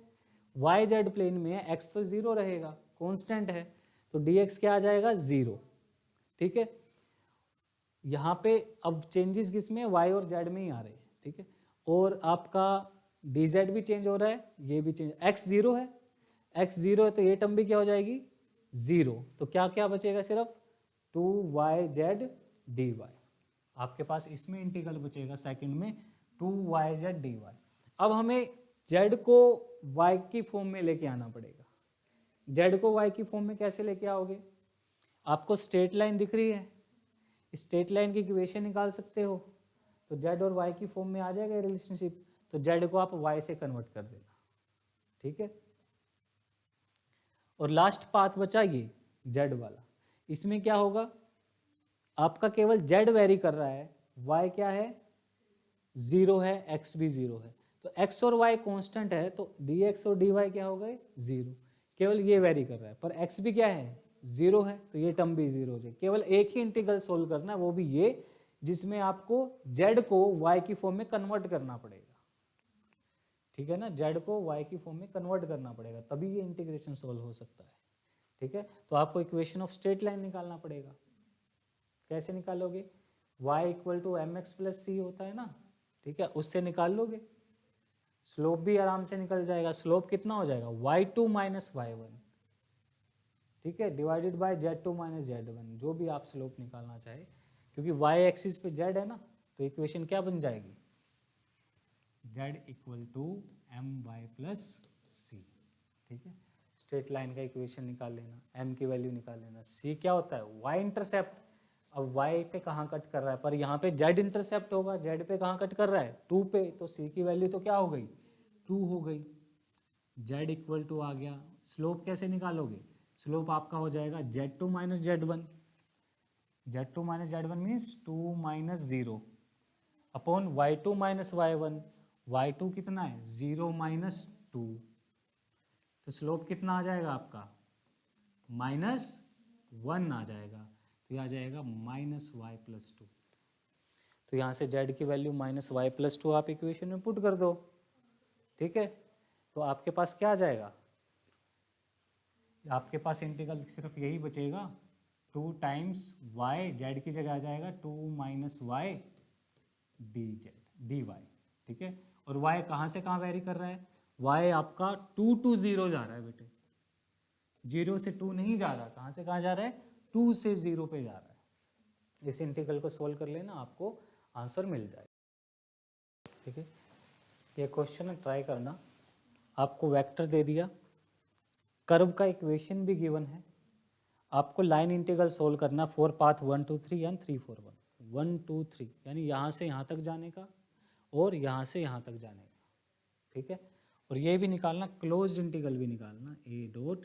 yz प्लेन में x तो 0 रहेगा, कांस्टेंट है, तो dx क्या आ जाएगा 0, ठीक है। यहाँ पे अब चेंजेस किस में, y और z में ही आ रहे हैं, ठीक है। और आपका dz भी चेंज हो रहा है, ये भी चेंज, x 0 है, x 0 है तो ये टर्म भी क्या हो जाएगी 0, तो क्या क्या बचेगा, सिर्फ 2yz dy। आपके पास इसमें इंटीग्रल बचेगा सेकंड में 2yz dy। अब हमें z को y की फॉर्म में लेके आना पड़ेगा। z को y की फॉर्म में कैसे लेके आओगे, आपको स्ट्रेट लाइन दिख रही है, स्ट्रेट लाइन की इक्वेशन निकाल सकते हो, तो z और y की फॉर्म में आ जाएगा रिलेशनशिप, तो z को आप y से कन्वर्ट कर देना, ठीक है। और लास्ट पाथ बचा ये z वाला, इसमें क्या होगा, आपका केवल z वेरी कर रहा है, y क्या है 0 है, x भी 0 है, तो x और y कांस्टेंट है, तो dx और dy क्या हो गए 0, केवल ये वेरी कर रहा है, पर x भी क्या है 0 है, तो ये टर्म भी 0 हो जाए। केवल एक ही इंटीग्रल सोल्व करना है, वो भी ये जिसमें आपको z को y की फॉर्म में कन्वर्ट करना पड़ेगा, ठीक है ना, z को y की फॉर्म में कन्वर्ट करना पड़ेगा, तभी ये इंटीग्रेशन सोल्व हो सकता है, ठीक है। तो आपको इक्वेशन ऑफ स्ट्रेट लाइन निकालना पड़ेगा। कैसे निकालोगे, y equal to m x plus c होता है ना, ठीक है, उससे निकाल लोगे। स्लोप भी आराम से निकल जाएगा, स्लोप कितना हो जाएगा y2 माइनस y1, ठीक है, divided by z2 minus z1, जो भी आप स्लोप निकालना चाहे, क्योंकि y एक्सिस पे z है ना, तो इक्वेशन क्या बन जाएगी, z equal to m y plus c, ठीक है। स्ट्रेट लाइन का इक्वेशन निकाल लेना, m की वैल्यू निकाल लेना, c क्या होता है y इंटरसेप्ट, अब y पे कहाँ कट कर रहा है, पर यहाँ पे z इंटरसेप्ट होगा, z पे कहाँ कट कर रहा है 2 पे, तो c की वैल्यू तो क्या हो गई 2 हो गई, z इक्वल टू आ गया। स्लोप कैसे निकालोगे, स्लोप आपका हो जाएगा z2 minus z1, z2 minus z1 means 2 minus 0 upon y2 minus y1, y2 कितना है 0 माइनस 2, तो स्लोप कितना आ जाएगा आपका -1 आ जाएगा, तो ये आ जाएगा -y प्लस 2। तो यहाँ से z की वैल्यू -y प्लस 2 आप इक्वेशन में पुट कर दो, ठीक है। तो आपके पास क्या आ जाएगा, आपके पास इंटीग्रल सिर्फ यही बचेगा 2 टाइम्स y, z की जगह आ जाएगा 2 माइनस वाई dy, ठीक है। और y कहाँ से कहाँ वेरी कर रहा है, y आपका 2 to 0 जा रहा है बेटे, 0 से 2 नहीं जा रहा, कहाँ से कहाँ जा रहा है 2 से 0 पे जा रहा है। इस इंटीग्रल को सोल्व कर लेना, आपको आंसर मिल जाएगा, ठीक है। ये क्वेश्चन है, ट्राई करना। आपको वेक्टर दे दिया, कर्व का इक्वेशन भी गिवन है, आपको लाइन इंटीग्रल सोल्व करना फॉर पाथ 1 2 3 एंड 3 4 1 2 3, यानी यहाँ से यहाँ तक जाने का और यहाँ से यहाँ तक जाने का, ठीक है। और ये भी निकालना, क्लोज्ड इंटीग्रल भी निकालना, ए डॉट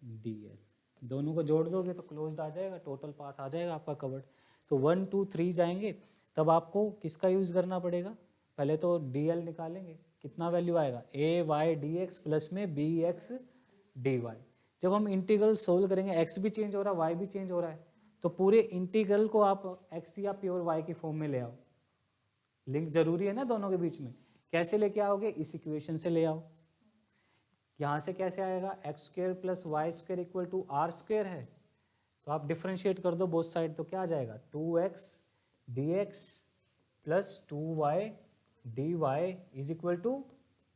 डी एल, दोनों को जोड़ दोगे तो क्लोज्ड आ जाएगा, टोटल पाथ आ जाएगा आपका कवर्ड। तो 1 2 3 जाएंगे, तब आपको किसका यूज़ करना पड़ेगा, पहले तो डी एल निकालेंगे, कितना वैल्यू आएगा ए वाई डी एक्स प्लस में बी एक्स डी वाई। जब हम इंटीग्रल सोल्व करेंगे, एक्स भी चेंज हो रहा है, वाई भी चेंज हो रहा है, तो पूरे इंटीग्रल को आप एक्स या प्योर वाई की फॉर्म में ले आओ। लिंक जरूरी है ना दोनों के बीच में, कैसे लेके आओगे, इस इक्वेशन से ले आओ। यहाँ से कैसे आएगा, x square plus Y square equal to R square है, तो आप डिफ्रेंशिएट कर दो बोथ साइड, तो क्या आ जाएगा 2x dx plus 2y dy is equal to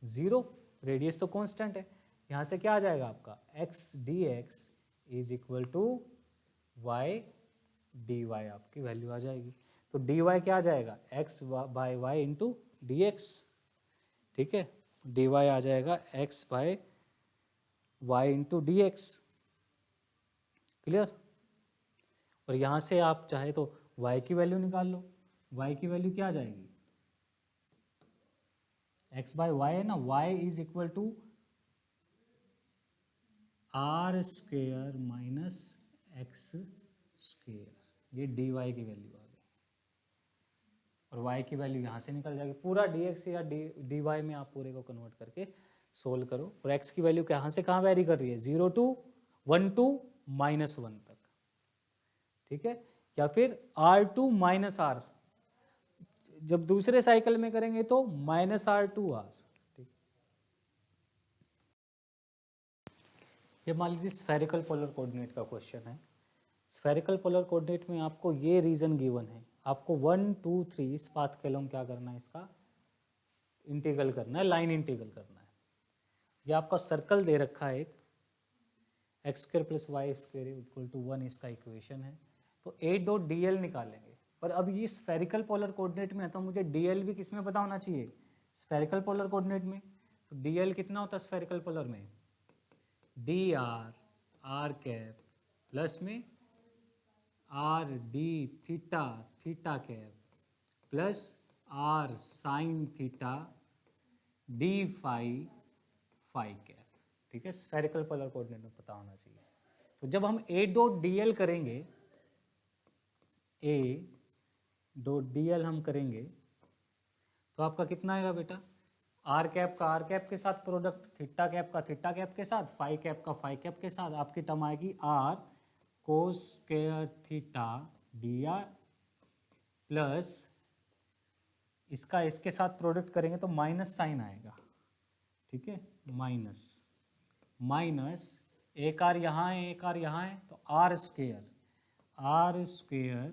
0, radius तो कांस्टेंट है। यहाँ से क्या आ जाएगा आपका x dx is equal to y dy, आपकी वैल्यू आ जाएगी। तो डी वाई क्या आ जाएगा, X by Y into D X, ठीक है, डी वाई आ जाएगा X by Y into D X, clear. और यहाँ से आप चाहे तो y की वैल्यू निकाल लो, y की वैल्यू क्या आ जाएगी, x बाय वाई है ना, y is equal to R square minus X square, ये डी वाई की वैल्यू आ गई। और y की वैल्यू यहाँ से निकल जाएगी, पूरा dx या डी वाई में आप पूरे को कन्वर्ट करके सोल्व करो। और x की वैल्यू कहाँ से कहाँ वेरी कर रही है, 0 to 1 to -1 तक, ठीक है। या फिर R2 माइनस आर, जब दूसरे साइकिल में करेंगे तो -R2R, ठीक। ये मान लीजिए स्फेरिकल पोलर कोऑर्डिनेट का क्वेश्चन है। स्फेरिकल पोलर कोऑर्डिनेट में आपको ये रीजन गिवन है, आपको 1 2 3 इस पाथ के अलॉन्ग क्या करना है, इसका इंटीग्रल करना है, लाइन इंटीग्रल करना है। ये आपका सर्कल दे रखा है एक, x² + y² = 1 इसका इक्वेशन है। तो A डॉट DL निकालेंगे, पर अब ये स्फेरिकल पोलर कोऑर्डिनेट में है तो मुझे DL भी किस में पता होना चाहिए, स्फेरिकल पोलर कोऑर्डिनेट में। तो DL कितना होता है स्फेरिकल पोलर में, dr r कैप प्लस में r d theta theta cap plus r sine theta d phi phi cap, ठीक है। स्फेरिकल पोलर कोऑर्डिनेट में पता होना चाहिए। तो जब हम A डॉट DL करेंगे, A डॉट DL हम करेंगे तो आपका कितना आएगा बेटा, आर कैप का आर कैप के साथ प्रोडक्ट, थीटा कैप का थीटा कैप के साथ, फाई कैप का फाई कैप के साथ, आपकी टर्म आएगी R cos square theta dr plus इसका इसके साथ प्रोडक्ट करेंगे तो माइनस साइन आएगा, ठीक है, माइनस माइनस एक आर यहाँ है एक आर यहाँ है, तो R square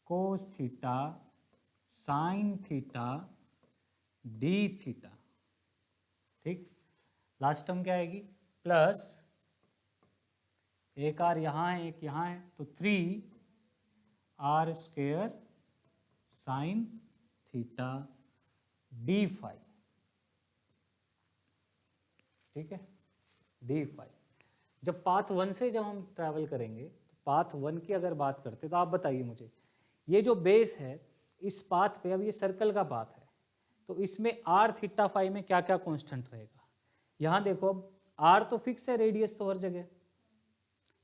cos theta sine theta D theta, ठीक। लास्ट टर्म क्या आएगी, प्लस एक आर यहाँ है एक यहाँ है, तो 3 r² sign theta D phi, ठीक है, डी फाई। जब पाथ 1 से जब हम ट्रैवल करेंगे, तो पाथ 1 की अगर बात करते तो आप बताइए मुझे, ये जो बेस है इस पाथ पे, अब ये सर्कल का पाथ है, तो इसमें r थीटा फाई में क्या क्या कांस्टेंट रहेगा। यहाँ देखो अब r तो फिक्स है, रेडियस तो हर जगह,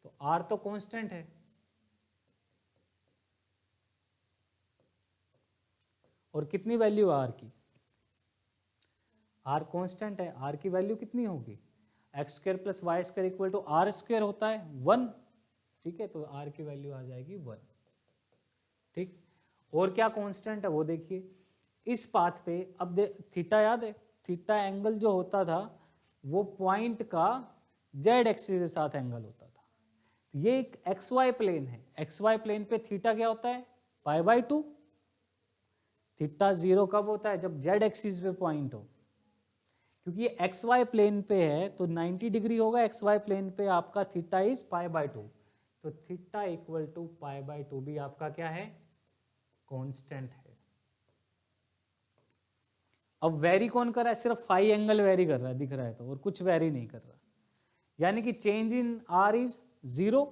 तो r तो कांस्टेंट है, और कितनी वैल्यू है r की, r कांस्टेंट है, r की वैल्यू कितनी होगी, x² + y² = r² होता है 1, ठीक है, तो r की वैल्यू आ जाएगी 1, ठीक। और क्या कांस्टेंट है वो देखिए, इस पाथ पे अब थीटा याद है, थीटा एंगल जो होता था वो पॉइंट का z एक्सिस के साथ एंगल होता था। तो ये एक xy प्लेन है, xy प्लेन पे थीटा क्या होता है, π/2। थीटा 0 कब होता है, जब z एक्सिस पे पॉइंट हो, क्योंकि ये xy प्लेन पे है तो 90 डिग्री होगा, xy प्लेन पे आपका थीटा इज π/2, तो थीटा = π/2 भी आपका क्या है, कांस्टेंट है। अब वेरी कौन कर रहा है, सिर्फ फाई एंगल वेरी कर रहा है, दिख रहा है तो, और कुछ वेरी नहीं कर रहा, यानी कि change in r is 0,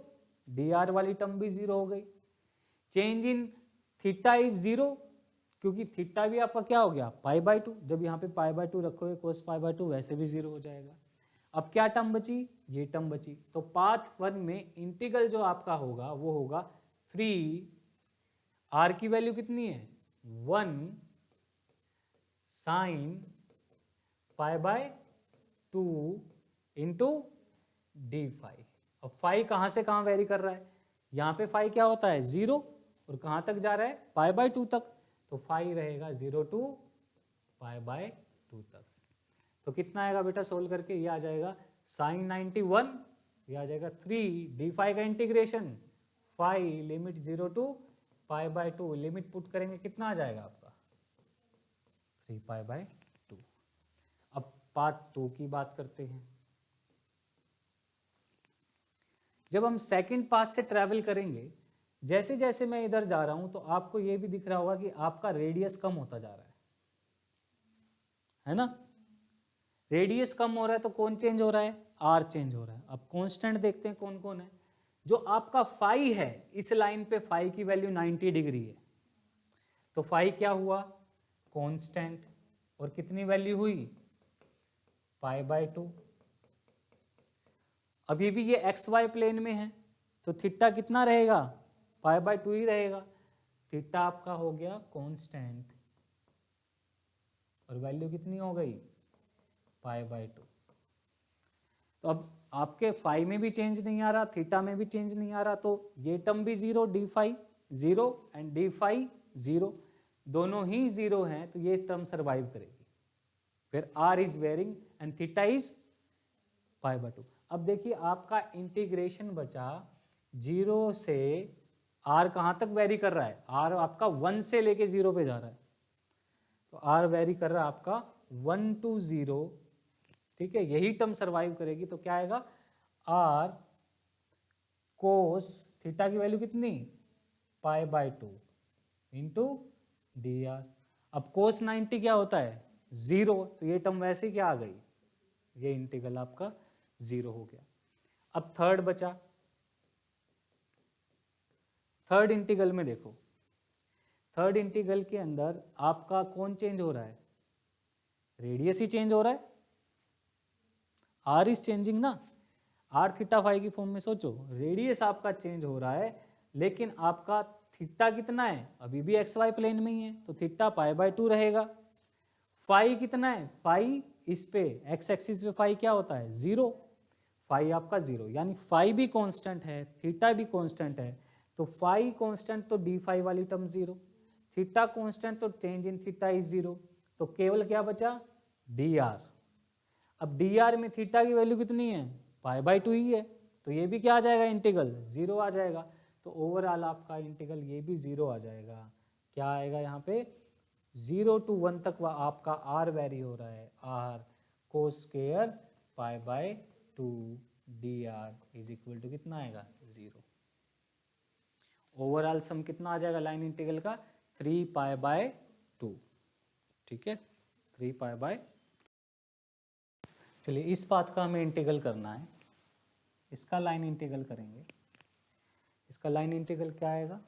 dr वाली टर्म भी 0 हो गई, चेंज इन थीटा इज 0, क्योंकि थीटा भी आपका क्या हो गया π/2, जब यहाँ पे π/2 रखोगे cos π/2 वैसे भी 0 हो जाएगा। अब क्या टर्म बची, ये टर्म बची, तो पाथ 1 में इंटीग्रल जो आपका होगा वो होगा 3, r की वैल्यू कितनी है 1 साइन π/2 इंटू डी फाई। अब फाई कहाँ से कहाँ वेरी कर रहा है, यहाँ पे फाई क्या होता है 0, और कहाँ तक जा रहा है π/2 तक, तो फाई रहेगा 0 to π/2 तक। तो कितना आएगा बेटा सोल्व करके, ये आ जाएगा साइन 91, ये आ जाएगा 3 डी फाई का integration, phi limit 0 to π/2, limit put करेंगे कितना आ जाएगा आपका 3π/2। अब पाथ 2 की बात करते हैं। जब हम सेकंड पाथ से ट्रैवल करेंगे जैसे जैसे मैं इधर जा रहा हूं तो आपको ये भी दिख रहा होगा कि आपका रेडियस कम होता जा रहा है ना। रेडियस कम हो रहा है तो कौन चेंज हो रहा है, आर चेंज हो रहा है। अब कांस्टेंट देखते हैं कौन कौन है। जो आपका फाई है, इस लाइन पे फाई की वैल्यू 90 डिग्री है, तो फाई क्या हुआ, कांस्टेंट, और कितनी वैल्यू हुई, π/2। अभी भी ये एक्स वाई प्लेन में है तो थीटा कितना रहेगा, π/2 ही रहेगा। थीटा आपका हो गया कांस्टेंट और वैल्यू कितनी हो गई, π/2। तो अब आपके फाई में भी चेंज नहीं आ रहा, थीटा में भी चेंज नहीं आ रहा, तो ये टर्म भी zero, D phi zero and D phi zero, दोनों ही जीरो हैं, तो ये टर्म सरवाइव करेगी। फिर r is varying and theta is π/2। अब देखिए आपका इंटीग्रेशन बचा, जीरो से आर कहाँ तक वेरी कर रहा है, आर आपका 1 से लेके 0 पे जा रहा है, तो आर वेरी कर रहा है आपका 1 to 0, ठीक है। यही टर्म सरवाइव करेगी, तो क्या आएगा, आर कोस थीटा की वैल्यू कितनी, π/2 इंटू डी आर। अब कोस 90 क्या होता है, 0, तो ये टर्म वैसे ही क्या आ गई, ये इंटीग्रल आपका 0 हो गया। अब थर्ड बचा, थर्ड इंटीग्रल में देखो, थर्ड इंटीग्रल के अंदर आपका कौन चेंज हो रहा है, रेडियस ही चेंज हो रहा है, आर इज चेंजिंग ना, आर थीटा फाई की फॉर्म में सोचो, रेडियस आपका चेंज हो रहा है, लेकिन आपका थीटा कितना है, अभी भी एक्स वाई प्लेन में ही है, तो थीटा π/2 रहेगा। फाई कितना है, फाई इस पे एक्स एक्सिस पे फाई क्या होता है, 0, फाई आपका 0, यानी फाई भी कांस्टेंट है, थीटा भी कांस्टेंट है, तो फाई कांस्टेंट तो डी फाई वाली टर्म 0, थीटा कांस्टेंट तो चेंज इन थीटा इज 0, तो केवल क्या बचा, डी आर। अब डी आर में थीटा की वैल्यू कितनी है, π/2 ही है, तो ये भी क्या आ जाएगा, इंटीग्रल 0 आ जाएगा। तो ओवरऑल आपका इंटीग्रल ये भी 0 आ जाएगा। क्या आएगा यहाँ पे, 0 to 1 तक वह आपका आर वेरी हो रहा है, r cos square π/2 d r is equal to कितना आएगा, 0। ओवरऑल सम कितना आ जाएगा लाइन इंटीग्रल का, 3π/2, ठीक है, 3π/2। चलिए इस बात का हमें इंटीग्रल करना है, इसका लाइन इंटीग्रल करेंगे। इसका लाइन इंटीग्रल क्या आएगा,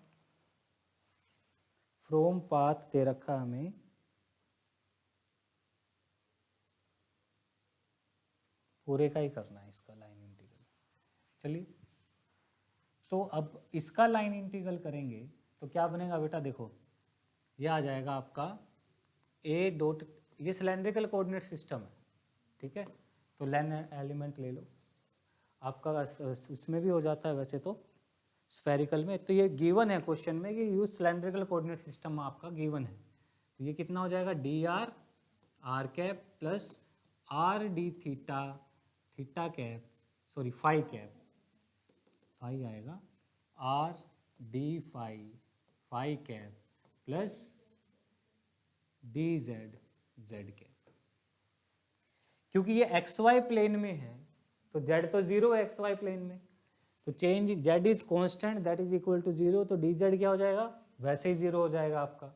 फ्रॉम पाथ दे रखा हमें पूरे का ही करना है इसका लाइन इंटीग्रल। चलिए तो अब इसका लाइन इंटीग्रल करेंगे तो क्या बनेगा बेटा, देखो ये आ जाएगा आपका ए डॉट, ये सिलेंड्रिकल कोऑर्डिनेट सिस्टम है, ठीक है, तो लाइन एलिमेंट ले लो आपका, इसमें भी हो जाता है वैसे तो स्फेरिकल में, तो ये गिवन है क्वेश्चन में कि यूज सिलेंड्रिकल कोऑर्डिनेट सिस्टम आपका गिवन है, तो ये कितना हो जाएगा, d are are cap plus r d theta theta cap, sorry phi cap, phi आएगा r D phi phi cap plus D z Z cap. क्योंकि ये एक्स वाई प्लेन में है तो जेड तो 0 है एक्स वाई प्लेन में, तो change Z is constant that is equal to 0, तो डी जेड क्या हो जाएगा, वैसे ही 0 हो जाएगा आपका।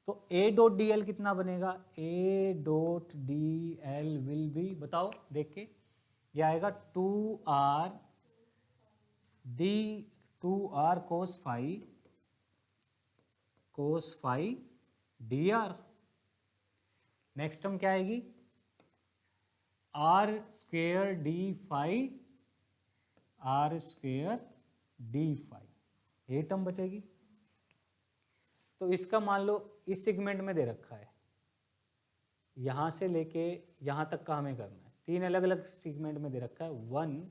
तो ए डॉट डी एल कितना बनेगा, A dot D L will be, बताओ देख के, ये आएगा 2r cos phi D R. Next term क्या आएगी, आर स्क्वेयर डी फाई ये टर्म बचेगी। तो इसका मान लो इस सेगमेंट में दे रखा है, यहाँ से लेके यहाँ तक का हमें करना है, 3 अलग अलग सेगमेंट में दे रखा है, 1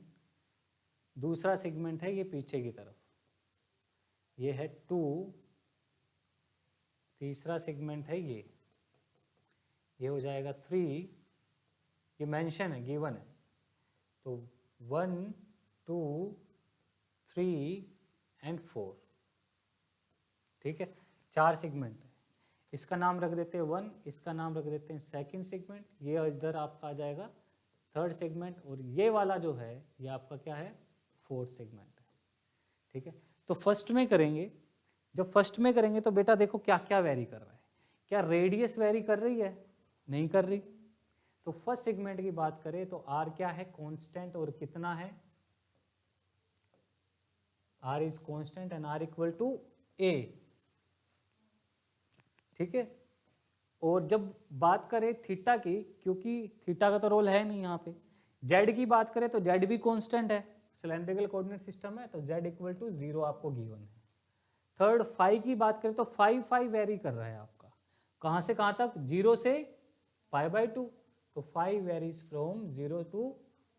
दूसरा सेगमेंट है ये पीछे की तरफ, ये है 2 तीसरा सेगमेंट है ये हो जाएगा 3, ये मेंशन है गिवन है, तो 1 2 3 एंड 4, ठीक है, 4 सेगमेंट है। इसका नाम रख देते हैं 1, इसका नाम रख देते हैं सेकंड सेगमेंट, ये इधर आपका आ जाएगा थर्ड सेगमेंट, और ये वाला जो है ये आपका क्या है, फोर्थ सेगमेंट है, ठीक है। तो फर्स्ट में करेंगे, जब फर्स्ट में करेंगे तो बेटा देखो क्या क्या वेरी कर रहा है, क्या रेडियस वेरी कर रही है, नहीं कर रही। तो फर्स्ट सेगमेंट की बात करें तो आर क्या है, कांस्टेंट, और कितना है, r is constant and r equal to A, ठीक है। और जब बात करें थीटा की, क्योंकि थीटा का तो रोल है नहीं यहाँ पे, जेड की बात करें तो जेड भी कांस्टेंट है, सिलेंड्रिकल कोऑर्डिनेट सिस्टम है, तो जेड इक्वल टू 0 आपको गिवन है। थर्ड फाई की बात करें तो फाई वेरी कर रहा है आपका, कहाँ से कहाँ तक, 0 से π/2, तो फाई वेरीज फ्रॉम 0 टू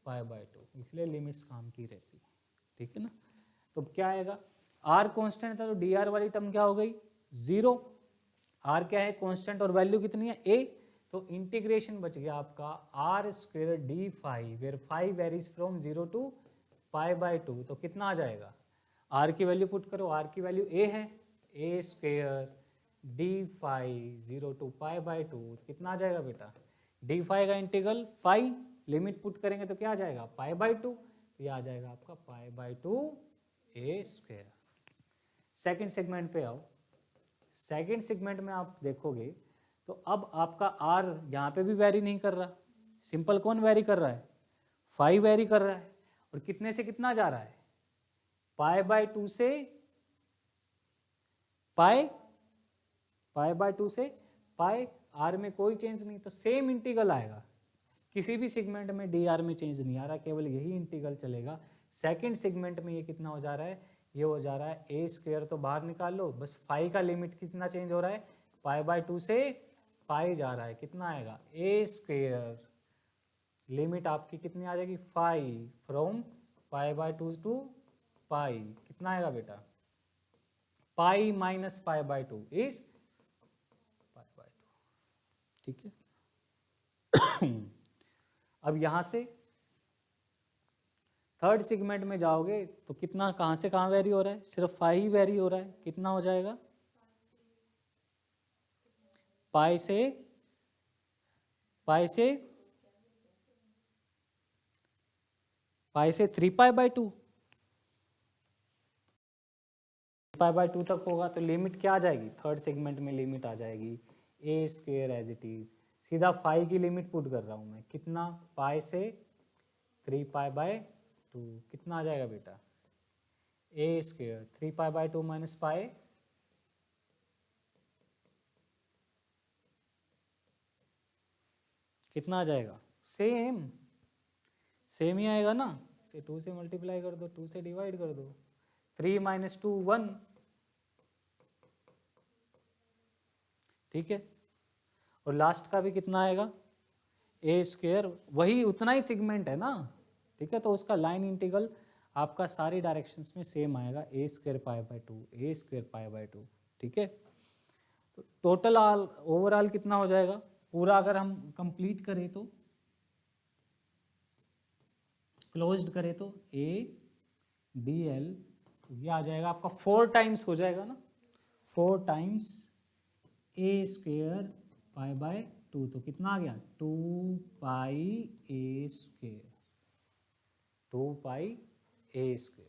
π/2, इसलिए लिमिट्स काम की रहती है, ठीक है ना। तो क्या आएगा, आर कांस्टेंट था तो डी आर वाली टर्म क्या हो गई, 0, आर क्या है कांस्टेंट और वैल्यू कितनी है ए, तो इंटीग्रेशन बच गया आपका r square D phi, where phi varies from 0 to π/2, तो कितना आ जाएगा, आर की वैल्यू पुट करो, आर की वैल्यू ए है, a square D phi 0 to π/2, कितना आ जाएगा बेटा, डी फाई का इंटीग्रल फाई, लिमिट पुट करेंगे तो क्या आ जाएगा π/2, तो ये आ जाएगा आपका π/2 ए स्क्वेयर। सेकेंड सेगमेंट पे आओ, सेकेंड सेगमेंट में आप देखोगे तो अब आपका आर यहाँ पे भी वेरी नहीं कर रहा, सिंपल कौन वेरी कर रहा है, फाई वेरी कर रहा है, और कितने से कितना जा रहा है, π/2 से π/2 से पाई, आर में कोई चेंज नहीं, तो सेम इंटीग्रल आएगा, किसी भी सेगमेंट में डी आर में चेंज नहीं आ रहा, केवल यही इंटीग्रल चलेगा। सेकंड सेगमेंट में ये कितना हो जा रहा है, ये हो जा रहा है ए स्क्वेयर, तो बाहर निकाल लो, बस फाई का लिमिट कितना चेंज हो रहा है, π/2 से पाई जा रहा है, कितना आएगा ए स्क्वेयर, लिमिट आपकी कितनी आ जाएगी, फाई फ्रॉम π/2 टू पाई, कितना आएगा बेटा, पाई माइनस π/2 इज π/2, ठीक है। अब यहां से थर्ड सेगमेंट में जाओगे तो कितना, कहां से कहां वेरी हो रहा है, सिर्फ फाई ही वेरी हो रहा है, कितना हो जाएगा, पाई से पाई से 3π/2, 3π/2 तक होगा, तो लिमिट क्या आ जाएगी, थर्ड सेगमेंट में लिमिट आ जाएगी ए स्क्वेयर एज इट इज, सीधा फाई की लिमिट पुट कर रहा हूं मैं, कितना, पाई से 3π/2, कितना आ जाएगा बेटा, ए स्क्वेयर 3π/2 माइनस पाई, कितना आ जाएगा, सेम ही आएगा ना, इसे 2 से मल्टीप्लाई कर दो, 2 से डिवाइड कर दो, 3 - 2 1, ठीक है। और लास्ट का भी कितना आएगा, ए स्क्वेयर, वही उतना ही सेगमेंट है ना, ठीक है, तो उसका लाइन इंटीग्रल आपका सारी डायरेक्शंस में सेम आएगा, ए स्क्वेयर π/2, ए स्क्वेयर π/2, ठीक है। तो टोटल ओवरऑल कितना हो जाएगा, पूरा अगर हम कंप्लीट करें तो, क्लोज्ड करें तो ए डी एल, ये आ जाएगा आपका 4 टाइम्स हो जाएगा ना, 4 टाइम्स ए स्क्वेयर π/2, तो कितना आ गया, 2π ए स्क्वेयर, 2π ए स्क्वेयर,